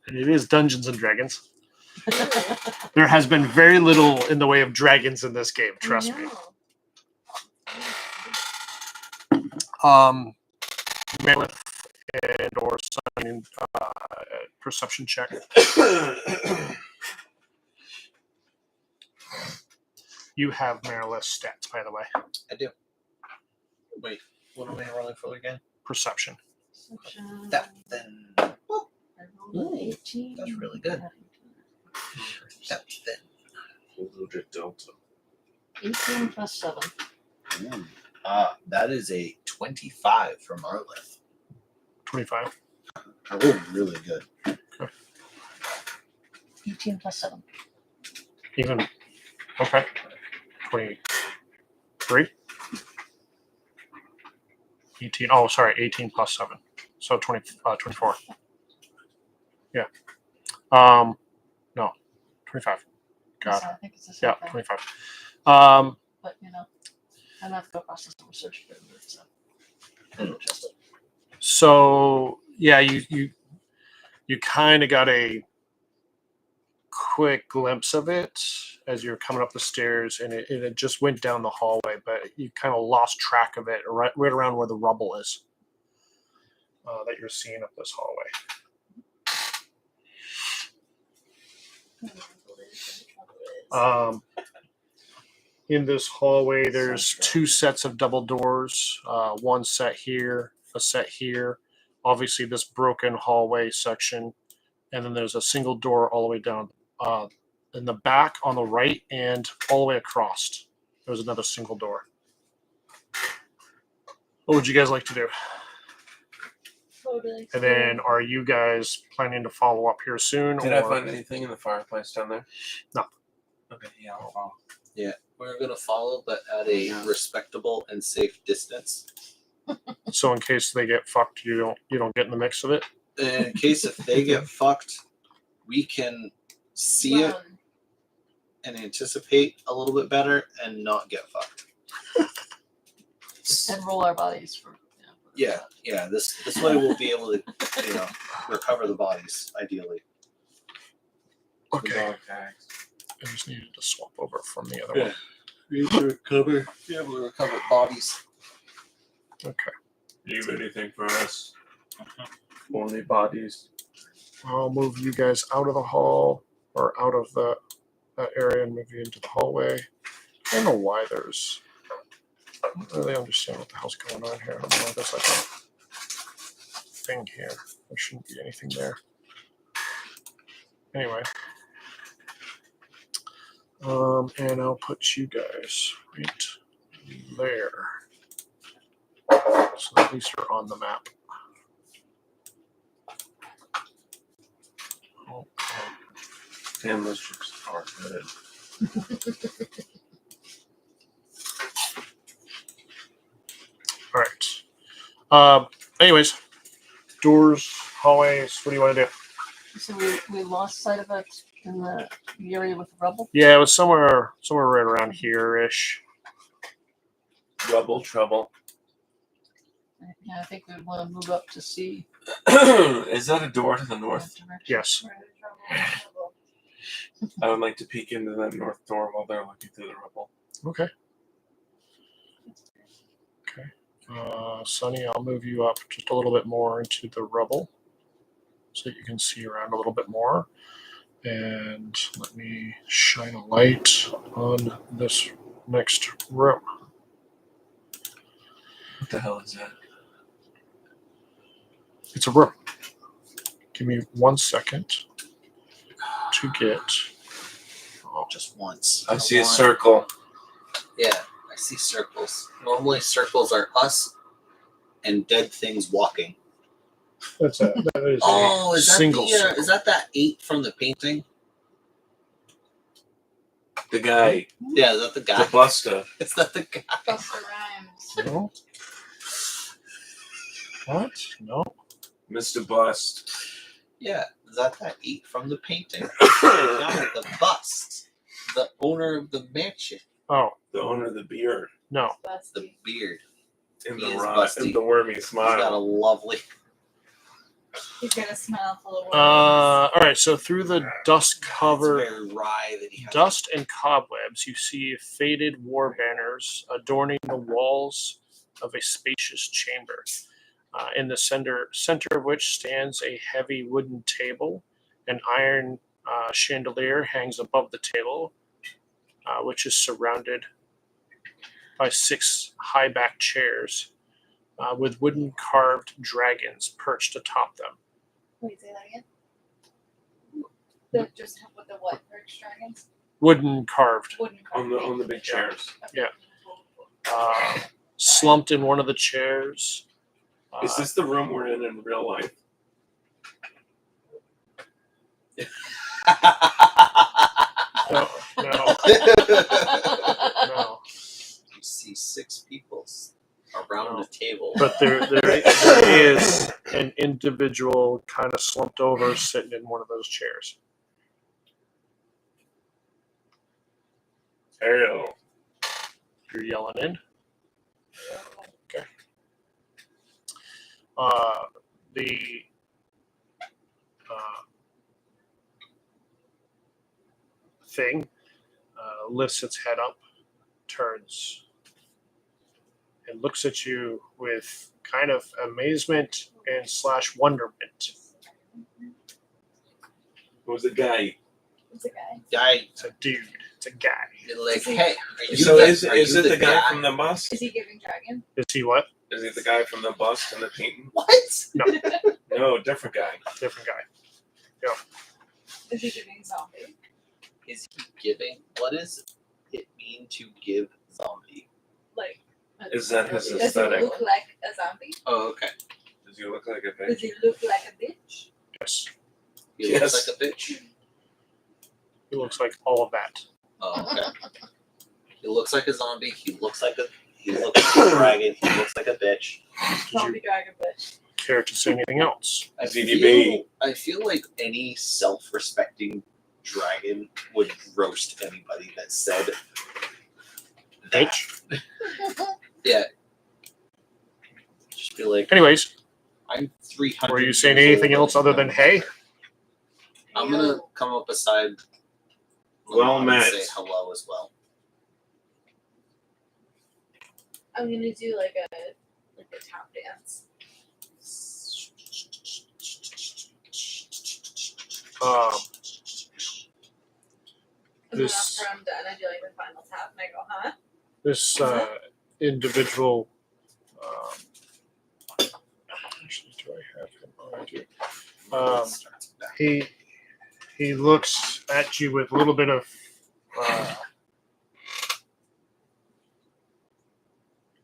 And it is Dungeons and Dragons. There has been very little in the way of dragons in this game, trust me. Marilith and or Sunny, perception check. You have Marilith's stats, by the way. I do. Wait. What am I rolling for again? Perception. That then. I rolled an 18. That's really good. That then. Loaded Delta. 18 plus 7. That is a 25 from Arlith. 25. I rolled really good. 18 plus 7. Even. Okay. 23. 18. Oh, sorry. 18 plus 7. So 24. Yeah. No. 25. God. So I think it's the same Yeah, thing. 25. But, I'm going to have to go process some research for it. So I don't trust it. So yeah, you kind of got a quick glimpse of it as you're coming up the stairs, and it just went down the hallway, but you kind of lost track of it right around where the rubble is that you're seeing up this hallway. In this hallway, there's two sets of double doors. One set here, a set here. Obviously, this broken hallway section, and then there's a single door all the way down in the back on the right, and all the way across. There's another single door. What would you guys like to do? Totally. And then, are you guys planning to follow up here soon? Did I find anything in the fireplace down there? No. Okay, yeah, I'll follow. Yeah, we're gonna follow, but at a respectable and safe distance. So in case they get fucked, you don't get in the mix of it. In case if they get fucked, we can see it and anticipate a little bit better and not get fucked. And roll our bodies for. Yeah. This way we'll be able to, recover the bodies ideally. The dog tags. I just needed to swap over from the other Yeah. one. We need to recover. Yeah, we'll recover bodies. Okay. You have anything for us? Only bodies. I'll move you guys out of the hall or out of that area and move you into the hallway. I don't know why there's. I don't really understand what the hell's going on here. I don't know why there's like a thing here. There shouldn't be anything there. Anyway. And I'll put you guys right there. So at least you're on the map. Damn, those ships are good. All right. Anyways, doors, hallways. What do you want to do? So we lost sight of it in the area with the rubble. Yeah, it was somewhere right around here-ish. Rubble trouble. Yeah, I think we'd want to move up to see. Is that a door to the north? Yes. I would like to peek into that north door while they're looking through the rubble. Okay. Sonny, I'll move you up just a little bit more into the rubble so that you can see around a little bit more. And let me shine a light on this next room. What the hell is that? It's a room. Give me 1 second to get. Oh, just once. I see a circle. Yeah, I see circles. Normally circles are us and dead things walking. That is Oh, is that single. is that 8 from the painting? The guy. Yeah, is that the guy? The buster. Is that the guy? Buster Rhymes. No. What? No. Mr. Bust. Yeah, is that 8 from the painting? No, the bust. The owner of the mansion. Oh, The owner of the beard. no. That's The beard. And He the is rod. busty. And the wormy He's got a smile. lovely. He's got a smile full of worms. All right. So through the dust It's covered. very wry that he has. Dust and cobwebs, you see faded war banners adorning the walls of a spacious chamber. In the center of which stands a heavy wooden table. An iron chandelier hangs above the table, which is surrounded by 6 high-backed chairs with wooden carved dragons perched atop them. Wait, say that again. Just with the what perch dragons? Wooden carved. Wooden On carving. the big chairs. Yeah. Slumped in one of the chairs. Is this the room we're in real life? No. No. You see 6 people around a table. But there is an individual kind of slumped over sitting in one of those chairs. Ariel. You're yelling in. Okay. The thing lifts its head up, turns, and looks at you with kind of amazement and / wonderment. Who's the guy? It's a guy. Guy, It's a dude. It's a guy. you're like, hey, are you So the, is are it you the guy from the bus? Is he giving dragon? Is he what? Is he the guy from the bus and the painting? What? No, different guy. Different guy. Is he giving zombie? Is he giving? What does it mean to give zombie? Like. Is that his Does he aesthetic? look like a zombie? Oh, okay. Does he look like a Does bitch? he look like a bitch? Yes. He Yes. looks like a bitch. He looks like all of that. Oh, okay. He looks like a zombie. He looks like a dragon. He looks like a bitch. Zombie dragon bitch. Care to say anything else? I ZDB. feel like any self-respecting dragon would roast anybody that said that. Bitch. Yeah. Just be like, Anyways, I'm 300. were you saying years anything old. else other than hey? I'm gonna come up beside. Well Lamont met. and say hello as well. I'm gonna do like a tap dance. And then This- after I'm done, I do like the final tap and I go, huh? This individual. Actually, do I have him? Oh, I do. He looks at you with a little bit of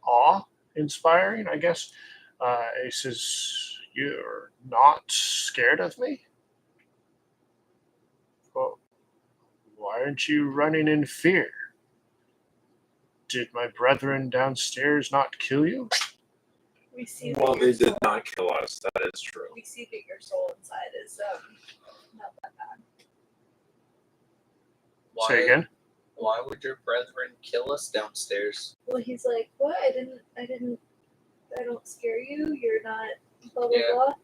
awe, inspiring, I guess. He says, "You're not scared of me? Well, why aren't you running in fear? Did my brethren downstairs not kill you?" We see Well, that they your did soul, not kill us. That is true. we see that your soul inside is not that bad. Say again. Why would your brethren kill us downstairs? Well, he's like, what? I don't scare you. You're not blah blah Yeah. blah.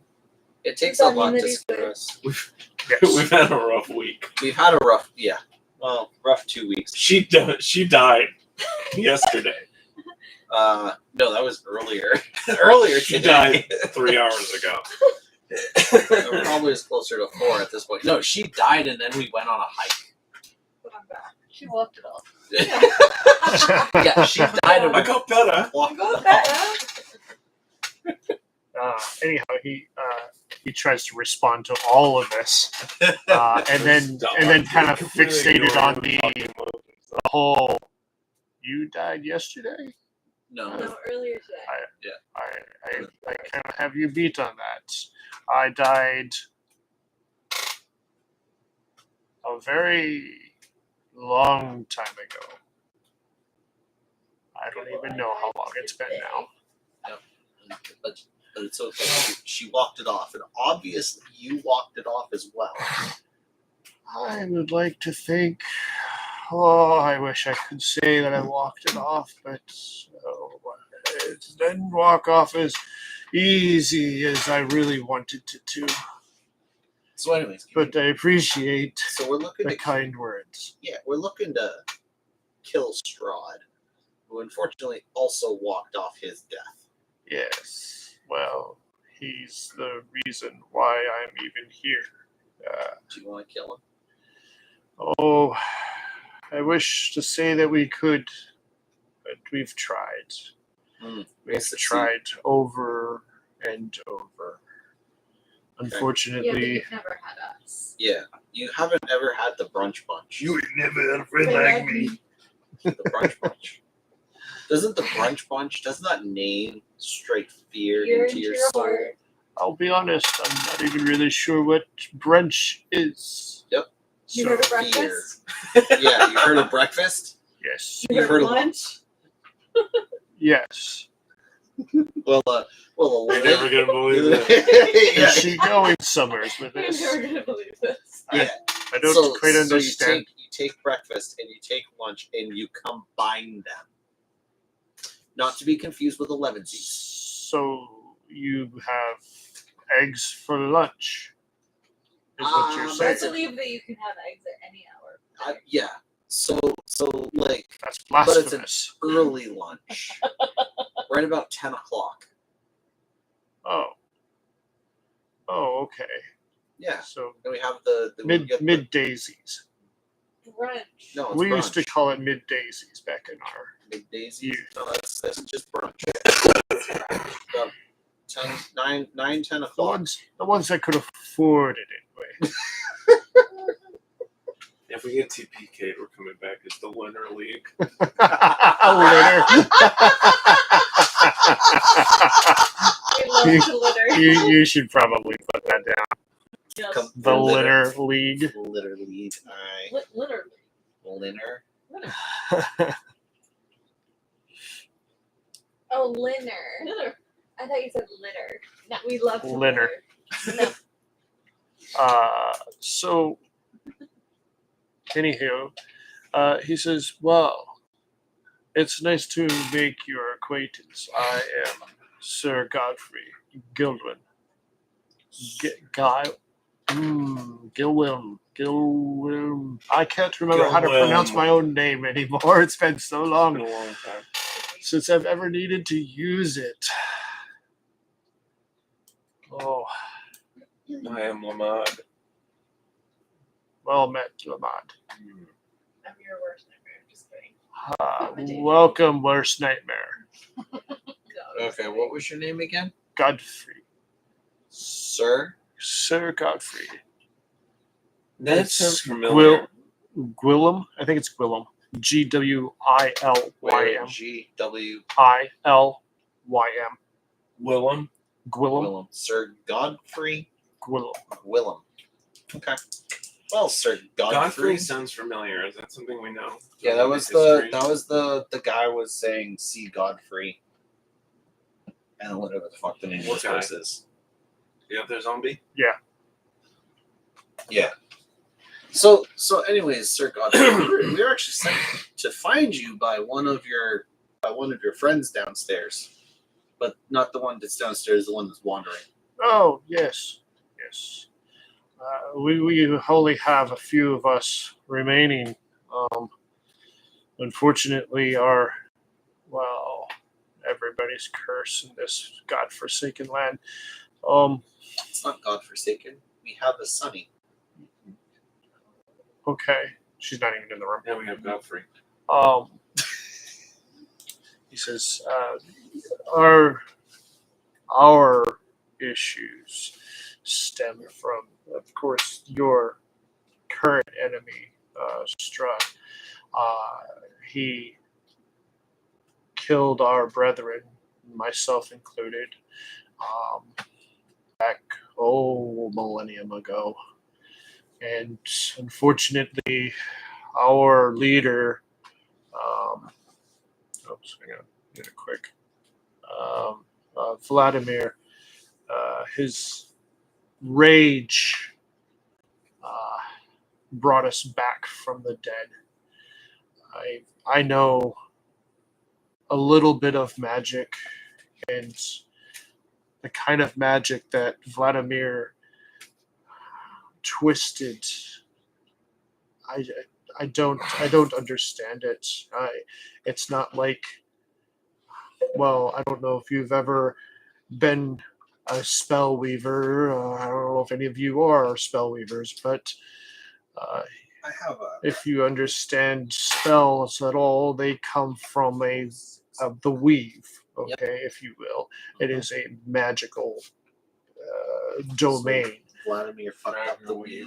It takes Does a that mean lot that to he's scare good? us. Yes. We've had a rough week. We've had a rough, rough 2 weeks. She died yesterday. No, that was earlier. Earlier She today. died 3 hours ago. It probably was closer to 4 at this point. No, she died and then we went on a hike. But I'm back. She walked it off. Yeah, she died and I got better. walked Go off. back. Anyhow, he tries to respond to all of this, and then kind of fixated on the whole. You died yesterday. No. No, earlier today. I kind of have you beat on that. I died a very long time ago. I don't even know how long it's been now. But it's okay. She walked it off, and obviously you walked it off as well. I would like to think. Oh, I wish I could say that I walked it off, but it didn't walk off as easy as I really wanted it to. So, anyways, But I appreciate so we're looking the to kind words. we're looking to kill Strahd, who unfortunately also walked off his death. Yes, well, he's the reason why I'm even here. Do you want to kill him? Oh, I wish to say that we could, but we've tried. Mm, We've succeed. tried over and over. Yeah, but Unfortunately, you've never had us. Yeah, you haven't ever had the brunch bunch. you ain't never had a friend They like like me. The brunch bunch. Doesn't the brunch bunch? Doesn't that name straight fear Fear into your soul? heart. I'll be honest, I'm not even really sure what brunch is. Yep. You So, heard of breakfast? Yeah, you heard of breakfast? yes. You You've heard of lunch? Yes. well, You're never gonna believe it. Is yeah. she going somewhere with I'm this? never gonna believe this. Yeah. I don't So quite you understand. take breakfast and you take lunch and you combine them. Not to be confused with 11sies. So you have eggs for lunch, is what you're Um, I saying. believe that you can have eggs at any hour. Yeah. So like That's but it's an blasphemous. early lunch. Right about 10 o'clock. Oh. Oh, okay. Yeah. So And we have the we get the- mid daisies. Brunch. No, it's We brunch. used to call it mid daisies back in our. Big daisies. Yeah. No, that's just brunch. About 9, 10 The o'clock. ones that could afford it anyway. If we get TPK, we're coming back as the winter league. We love to litter. you should probably put that down. Yes. Come- The litter league. Litter league. Alright. Literally. Litter. Oh, linner. Litter. I thought you said litter. No. We love to Litter. litter. No. So, anywho, he says, "Well, it's nice to make your acquaintance. I am Sir Godfrey Gildwin. Gilwilm. I can't remember how to pronounce my own name anymore. It's been so It's long been a long time. since I've ever needed to use it. Oh, I am Lamad. well met, Lamont. I'm your worst nightmare. Just kidding. Welcome, worst nightmare. No, Okay, what was your name again? Godfrey. Sir? Sir Godfrey. That It's sounds familiar. Gwillem. I think it's Gwillem. Gwilym. ILYM. Willem. Gwillem. Willem. Sir Godfrey Gwillem. Willem. Okay. Well, Sir Godfrey Godfrey. sounds familiar. Is that something we know? Yeah, that was the guy was saying see Godfrey. And whatever the fuck the name of What this guy? place is. The other zombie? Yeah. So anyways, Sir Godfrey, we were actually sent to find you by one of your friends downstairs. But not the one that's downstairs, the one that's wandering. Oh, yes. Yes. We only have a few of us remaining. Unfortunately, everybody's curse in this godforsaken land. It's not godforsaken. We have a Sunny. Okay. She's not even in the room. Yeah, we have Godfrey. He says, our issues stem from, of course, your current enemy, Strahd. He killed our brethren, myself included, back a millennium ago. And unfortunately, our leader, hang on, get it quick. Vladimir, his rage brought us back from the dead. I know a little bit of magic, and the kind of magic that Vladimir twisted. I don't understand it. It's not like, well, I don't know if you've ever been a spell weaver. I don't know if any of you are spell weavers, but I have a if you understand spells at all, they come from the weave, okay, if you will. It is a magical domain. Vladimir fucked up the weave.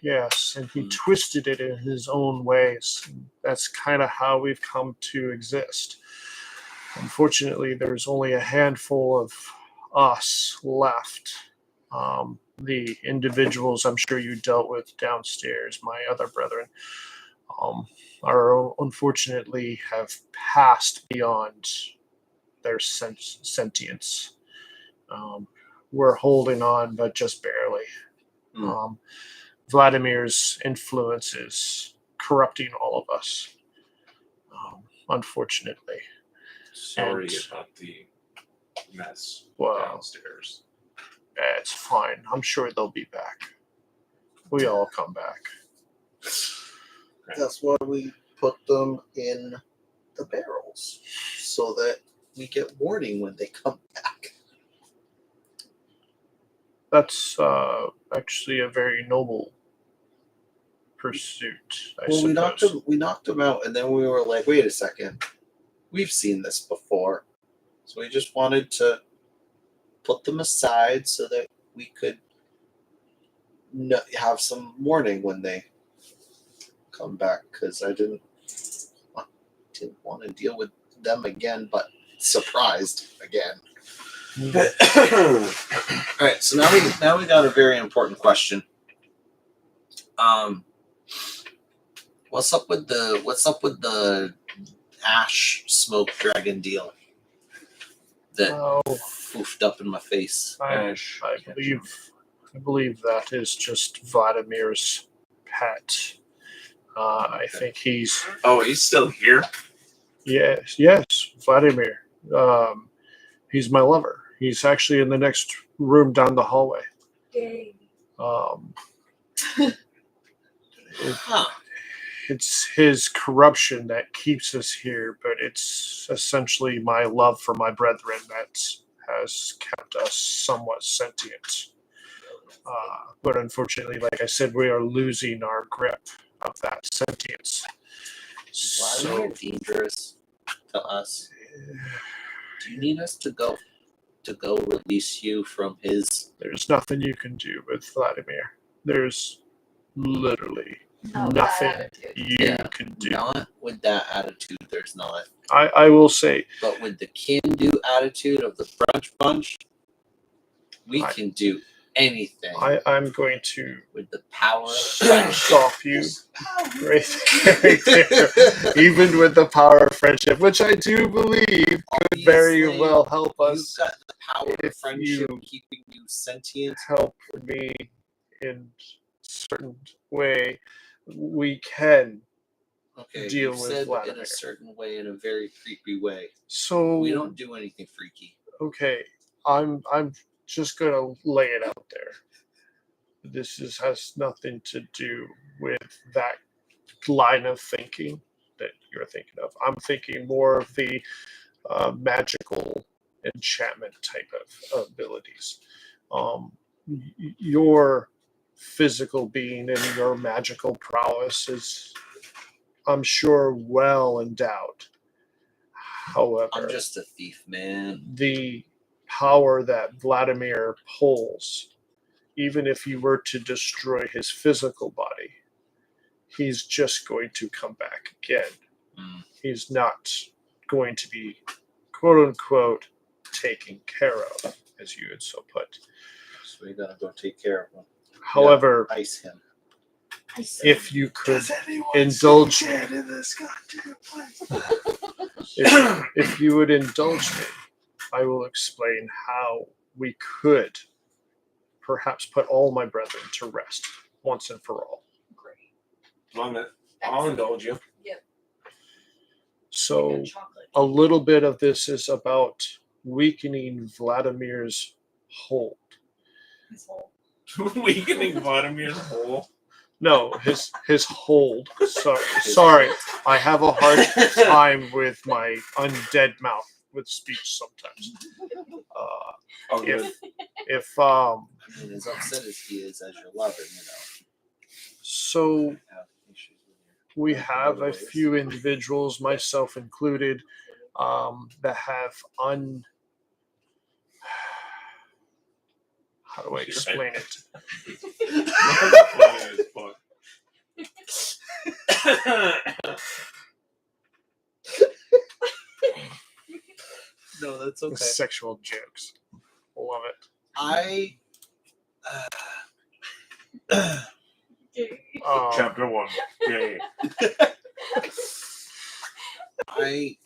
Yes, and he twisted it in his own ways. That's kind of how we've come to exist. Unfortunately, there's only a handful of us left. The individuals I'm sure you dealt with downstairs, my other brethren, are unfortunately have passed beyond their sentience. We're holding on, but just barely. Vladimir's influence is corrupting all of us, unfortunately. Sorry about the mess Well, downstairs. it's fine. I'm sure they'll be back. We all come back. That's why we put them in the barrels, so that we get warning when they come back. That's actually a very noble pursuit, I Well, suppose. we knocked them out, and then we were like, wait a second. We've seen this before. So we just wanted to put them aside so that we could have some warning when they come back, because I didn't want to deal with them again, but surprised again. All right, so now we got a very important question. What's up with the ash smoke dragon deal that foofed up in my face? I believe that is just Vladimir's pet. I think he's Oh, he's still here? yes, Vladimir. He's my lover. He's actually in the next room down the hallway. Yay. It's his corruption that keeps us here, but it's essentially my love for my brethren that has kept us somewhat sentient. But unfortunately, like I said, we are losing our grip of that sentience. Why are you dangerous to us? Do you need us to go release you from his? There's nothing you can do with Vladimir. There's literally Not with that nothing attitude. you can do. Not with that attitude, there's not. I will say, But with the can-do attitude of the French bunch, we can do anything. I'm going to with the power of stop you right there. Even with the power of friendship, which I do believe could very Obviously, well help You've us. got the power of if friendship you keeping you sentient. Help me in a certain way. We can Okay, deal you with said Vladimir. in a certain way, in a very creepy way. So We don't do anything freaky. okay, I'm just gonna lay it out there. This has nothing to do with that line of thinking that you're thinking of. I'm thinking more of the magical enchantment type of abilities. Your physical being and your magical prowess is, I'm sure, well endowed. However, I'm just a thief, man. the power that Vladimir pulls, even if you were to destroy his physical body, he's just going to come back again. He's not going to be, quote unquote, taken care of, as you had so put. So we gotta go take care of him. However, Ice him. if you could indulge me, if you would indulge me, I will explain how we could perhaps put all my brethren to rest once and for all. Love it. I'll indulge you. Yep. So a little bit of this is about weakening Vladimir's hold. His whole. Weakening Vladimir's hole. No, his hold. Sorry, I have a hard time with my undead mouth with speech sometimes. If I mean, as upset as he is as your lover, you know. So Have issues with we have a few individuals, myself included, that have how do I explain it? No, that's okay. Sexual jokes. Love it. Chapter 1. Yay. I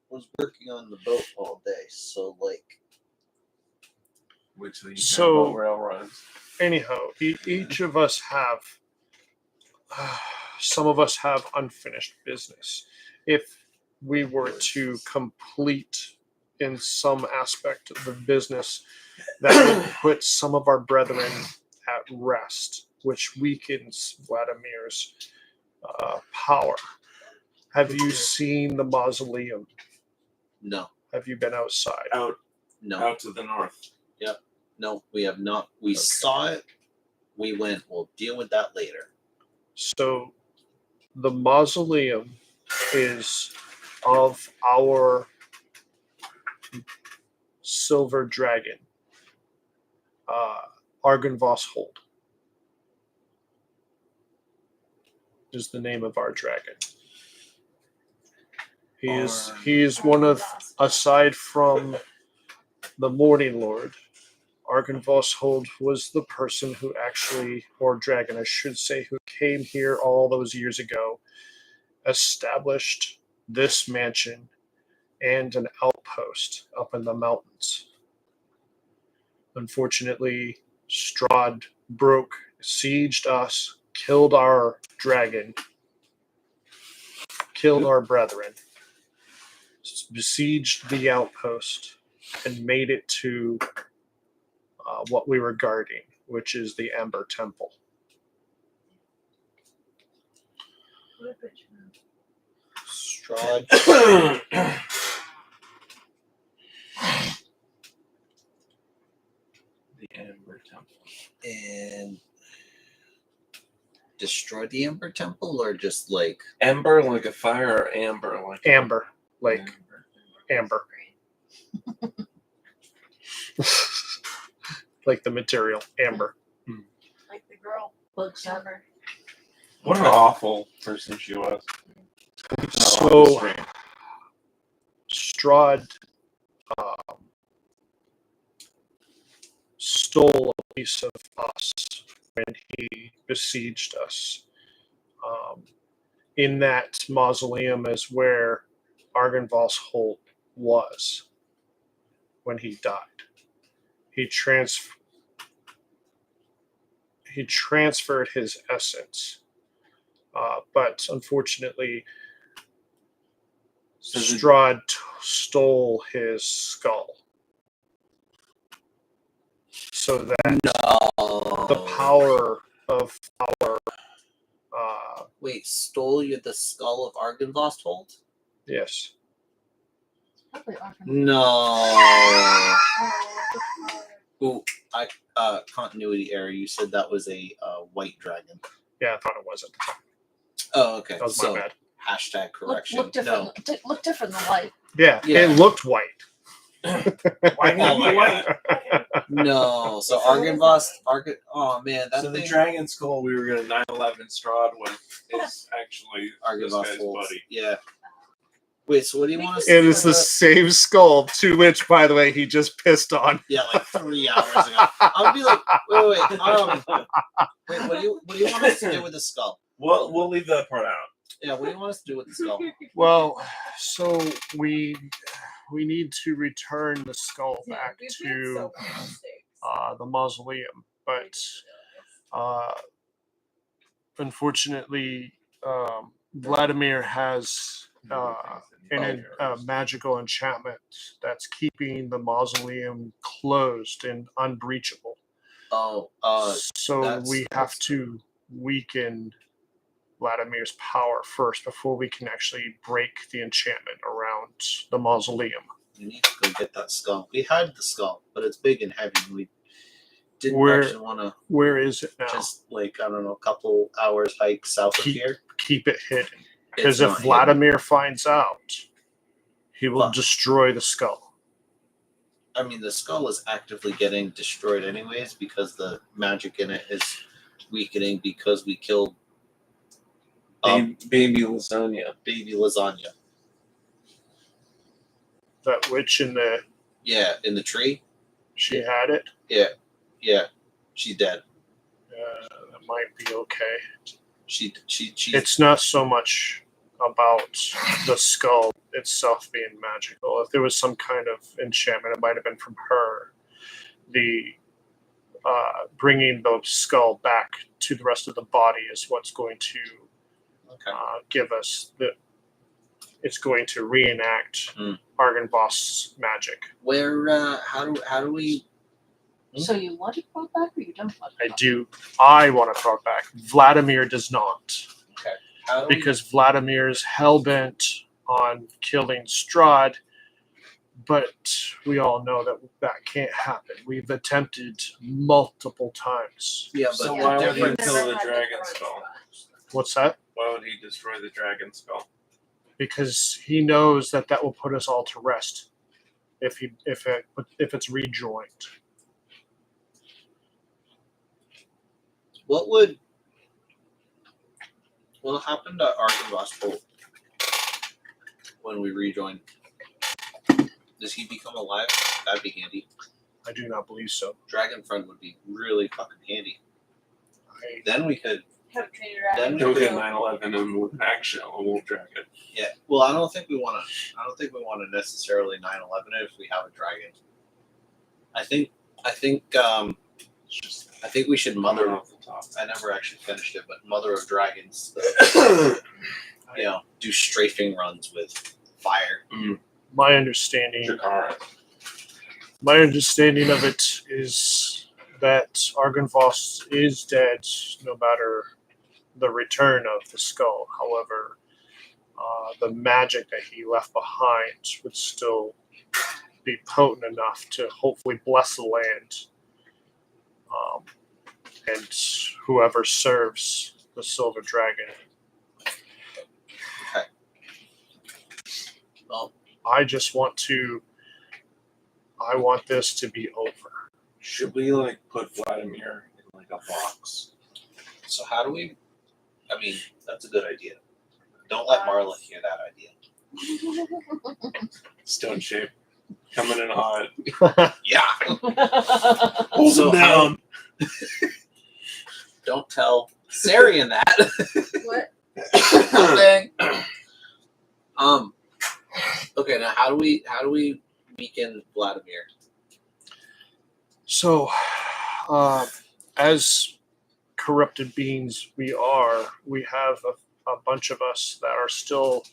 was working on the boat all day, so like. Which leads So- to railroads. Anyhow, each of us have, some of us have unfinished business. If we were to complete in some aspect of the business, that would put some of our brethren at rest, which weakens Vladimir's power. Have you seen the mausoleum? No, Have you been outside? no, Out to the north. no. We have not. We saw it. We went. We'll deal with that later. So the mausoleum is of our silver dragon, Argynvostholt is the name of our dragon. He is one of, aside from the Morning Lord, Argynvostholt was the person who actually, or dragon I should say, who came here all those years ago, established this mansion and an outpost up in the mountains. Unfortunately, Strahd sieged us, killed our dragon, killed our brethren, besieged the outpost, and made it to what we were guarding, which is the Amber Temple. Strahd. The Amber Temple. And destroy the Ember Temple, or just like Ember like a fire, or amber like Amber, like amber, like the material, amber. Like the girl. Bug summer. What an awful person she was. So Strahd stole a piece of us when he besieged us. In that mausoleum is where Argynvostholt was when he died. He transferred his essence, but unfortunately, Strahd stole his skull, so that the power of our wait, stole you the skull of Argynvostholt? yes, Probably Arkham. No. Ooh, continuity error. You said that was a white dragon. yeah, I thought it wasn't. Oh, okay. That was So my bad. hashtag correction. Look different. Look different than light. Yeah, Yeah. it looked white. Why not my white? No. So So what is oh man, that So the thing. dragon skull we were gonna 9/11 Strahd with is actually this guy's Argynvostholt. buddy. Yeah. Wait, so what do you want us It to is do the same skull to which, by the way, he just pissed on. Yeah, like 3 hours ago. I'll be like, wait, what do you want us to do with the skull? We'll leave that part out. Yeah, what do you want us to do with the skull? Well, so we need to return the skull back to the mausoleum, but unfortunately, Vladimir has a magical enchantment that's keeping the mausoleum closed and unbreachable. Oh, So we have to weaken Vladimir's power first before we can actually break the enchantment around the mausoleum. we need to go get that skull. We had the skull, but it's big and heavy. And we didn't Where- actually want to Where is it now? just like, I don't know, a couple hours hike south of here. Keep it hidden. It's Because if not hidden. Vladimir finds out, He will Fuck. destroy the skull. I mean, the skull is actively getting destroyed anyways because the magic in it is weakening because we killed Baby lasagna. baby lasagna. That witch in the Yeah, in the tree. she had it. Yeah, she's dead. That might be okay. She. It's not so much about the skull itself being magical. If there was some kind of enchantment, it might have been from her. The bringing the skull back to the rest of the body is what's going to Okay. give us the. It's going to reenact Mm. Argynvost's magic. Where? How do we? So you want it brought back, or you don't want it? I do. I want it brought back. Vladimir does not. Okay. How do Because Vladimir's hell-bent on killing Strahd, but we all know that that can't happen. We've attempted multiple times. we? Yeah, but So Yeah, why the would he difference- kill Never the had dragon the skull? What's that? Why would he destroy the dragon skull? Because he knows that that will put us all to rest if it's rejoined. What'll happen to Argynvostholt when we rejoin? Does he become alive? That'd be handy. I do not believe so. Dragonfriend would be really fucking handy. I, Then we could. Have trainer Then Go we get could. 9/11 and with action, a wolf dragon. Yeah. Well, I don't think we want to necessarily 9/11 it if we have a dragon. I think. It's just I think we should mother mother. off the top. I never actually finished it, but Mother of Dragons. Jakara. Do strafing runs with fire. my understanding of it is that Argynvost is dead, no matter the return of the skull. However, the magic that he left behind would still be potent enough to hopefully bless the land. And whoever serves the Silver Dragon. Well, I want this to be over. Should we put Vladimir in a box? so how do we? I mean, that's a good idea. Don't let Marla hear that idea. Stone shape. Coming in hot. Yeah. Hold So him down. Don't tell Sarian that. What? Nothing. Okay, now how do we weaken Vladimir? So, as corrupted beings we have a bunch of us that are still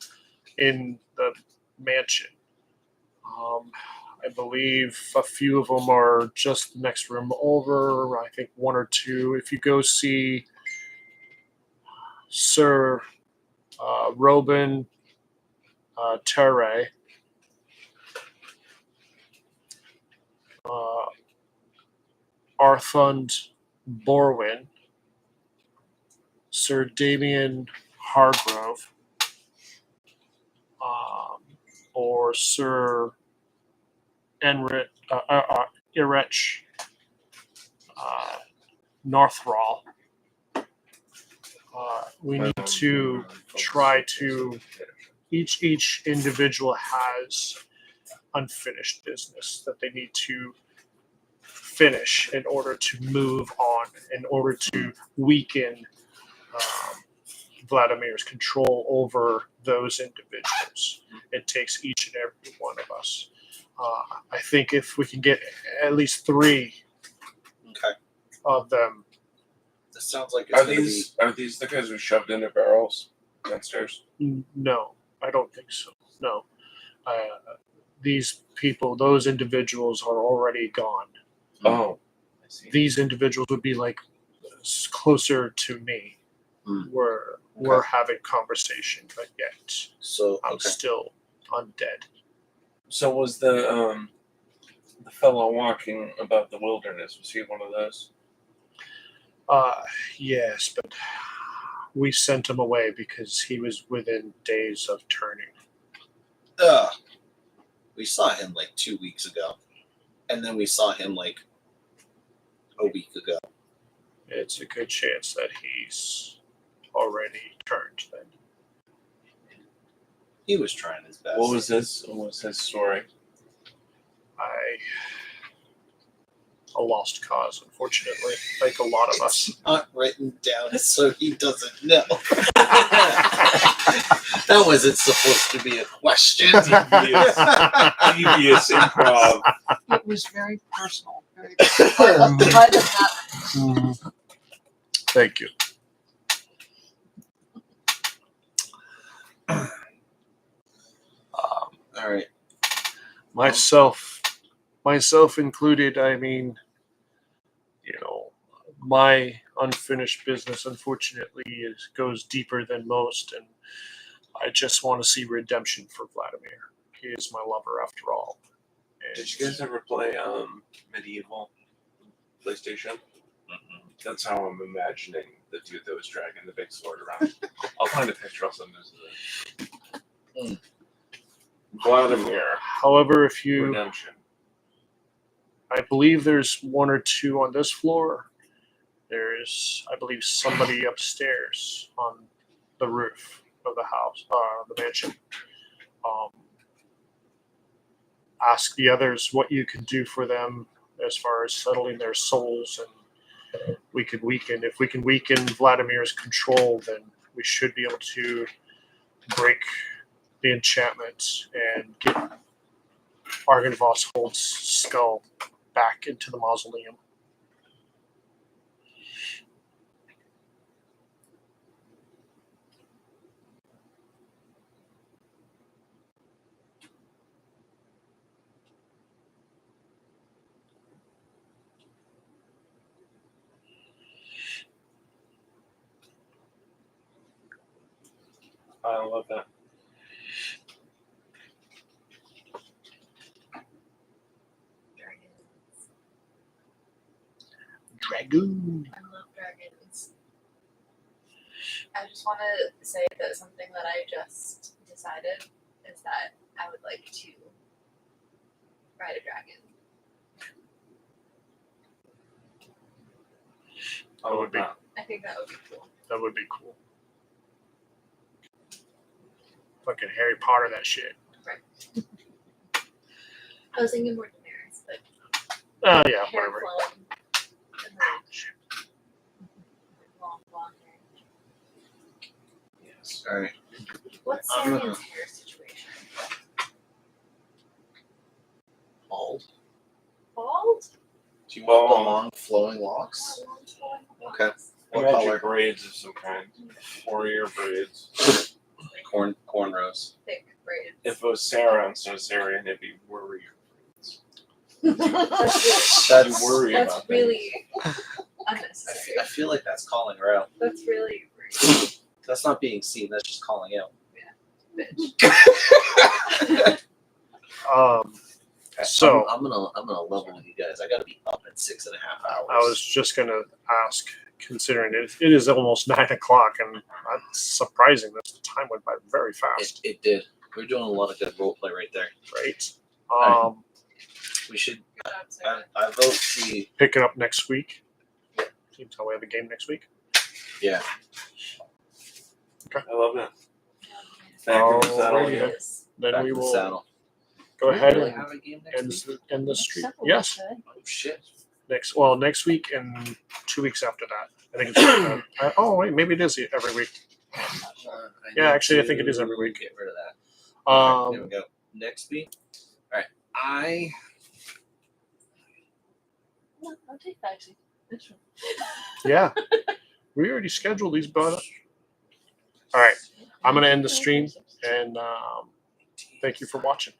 in the mansion. I believe a few of them are just the next room over. I think one or two. If you go see Sir Robin Terre, Arthund Borwin, Sir Damien Hargrove, or Sir Irech Northrall. We need to try to. Each individual has unfinished business that they need to finish in order to move on, in order to weaken Vladimir's control over those individuals. It takes each and every one of us. I think if we can get at least 3 Okay. of them. This sounds like it's Are gonna these the guys we shoved into barrels downstairs? No, I don't think so. No. These people, those individuals are already gone. Oh, I see. These individuals would be closer to me. Mm. We're having conversation, but yet So I'm okay. still undead. So was the fellow walking about the wilderness? Was he one of those? Yes, but we sent him away because he was within days of turning. We saw him like 2 weeks ago, and then we saw him like a week ago. It's a good chance that he's already turned then. He was trying his best. What was his story? A lost cause, unfortunately, like a lot of us. It's not written down so he doesn't know. That wasn't supposed to be a question. Devious improv. It was very personal. Very personal. But that Thank you. All right. Myself included. I mean, my unfinished business, unfortunately, goes deeper than most, and I just want to see redemption for Vladimir. He is my lover, after all. And Did you guys ever play Medieval PlayStation? That's how I'm imagining the dude that was dragging the big sword around. I'll find a picture. I'll send this to you. Vladimir. However, if you, Redemption. I believe there's one or two on this floor. There's, I believe, somebody upstairs on the roof of the house, the mansion. Ask the others what you can do for them as far as settling their souls, and we can weaken. If we can weaken Vladimir's control, then we should be able to break the enchantment and get Argynvostholt's skull back into the mausoleum. I love that. Dragoon. I love dragons. I just want to say that something that I just decided is that I would like to ride a dragon. That would be I think that would be cool. that would be cool. Fucking Harry Potter, that shit. I was thinking more Daenerys, but Oh yeah, hair whatever. flowing and like long blonde hair. Yes. All right. What's I'm gonna- Sarion's hair situation? Bald. Bald? Do you The long flowing locks. Okay. What Imagine color? braids of some kind. Warrior braids. Cornrows. Thick braids. If it was Sarah instead of Sarian, it'd be warrior braids. That's- You worry That's about really things. unnecessary. I feel like that's calling her out. That's really rude. That's not being seen. That's just calling out. Bitch. So- I'm gonna level with you guys. I gotta be up in 6.5 hours. I was just gonna ask, considering it is almost 9 o'clock, and that's surprising that the time went by very fast, It did. We're doing a lot of good role play right there. right? We should. Good job, Sarah. I vote we. Pick it up next week. Seems how we have a game next week. Yeah. I love that. Alrighty Back in the saddle then. again. Then Back we in the will saddle. go ahead Really and have a game next week? end the stream. Several Yes, today. Oh shit. next week and 2 weeks after that. I think it's. Oh wait, maybe it is every week. Yeah, actually, I think it is every week. Get rid of that. There we Um, go. Next week. All right. No, I'll take taxi. This one. yeah, we already scheduled these, but all right. I'm gonna end the stream, and thank you for watching.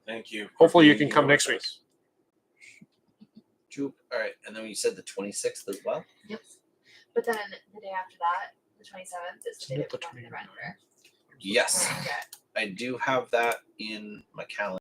Thank you. for Hopefully you being can come here next with week. us. All right, and then you said the 26th as well. Yep. But then the day after that, the 27th, is the Isn't day it the that we're going to 29th? render. Yes, Don't forget. I do have that in my calendar.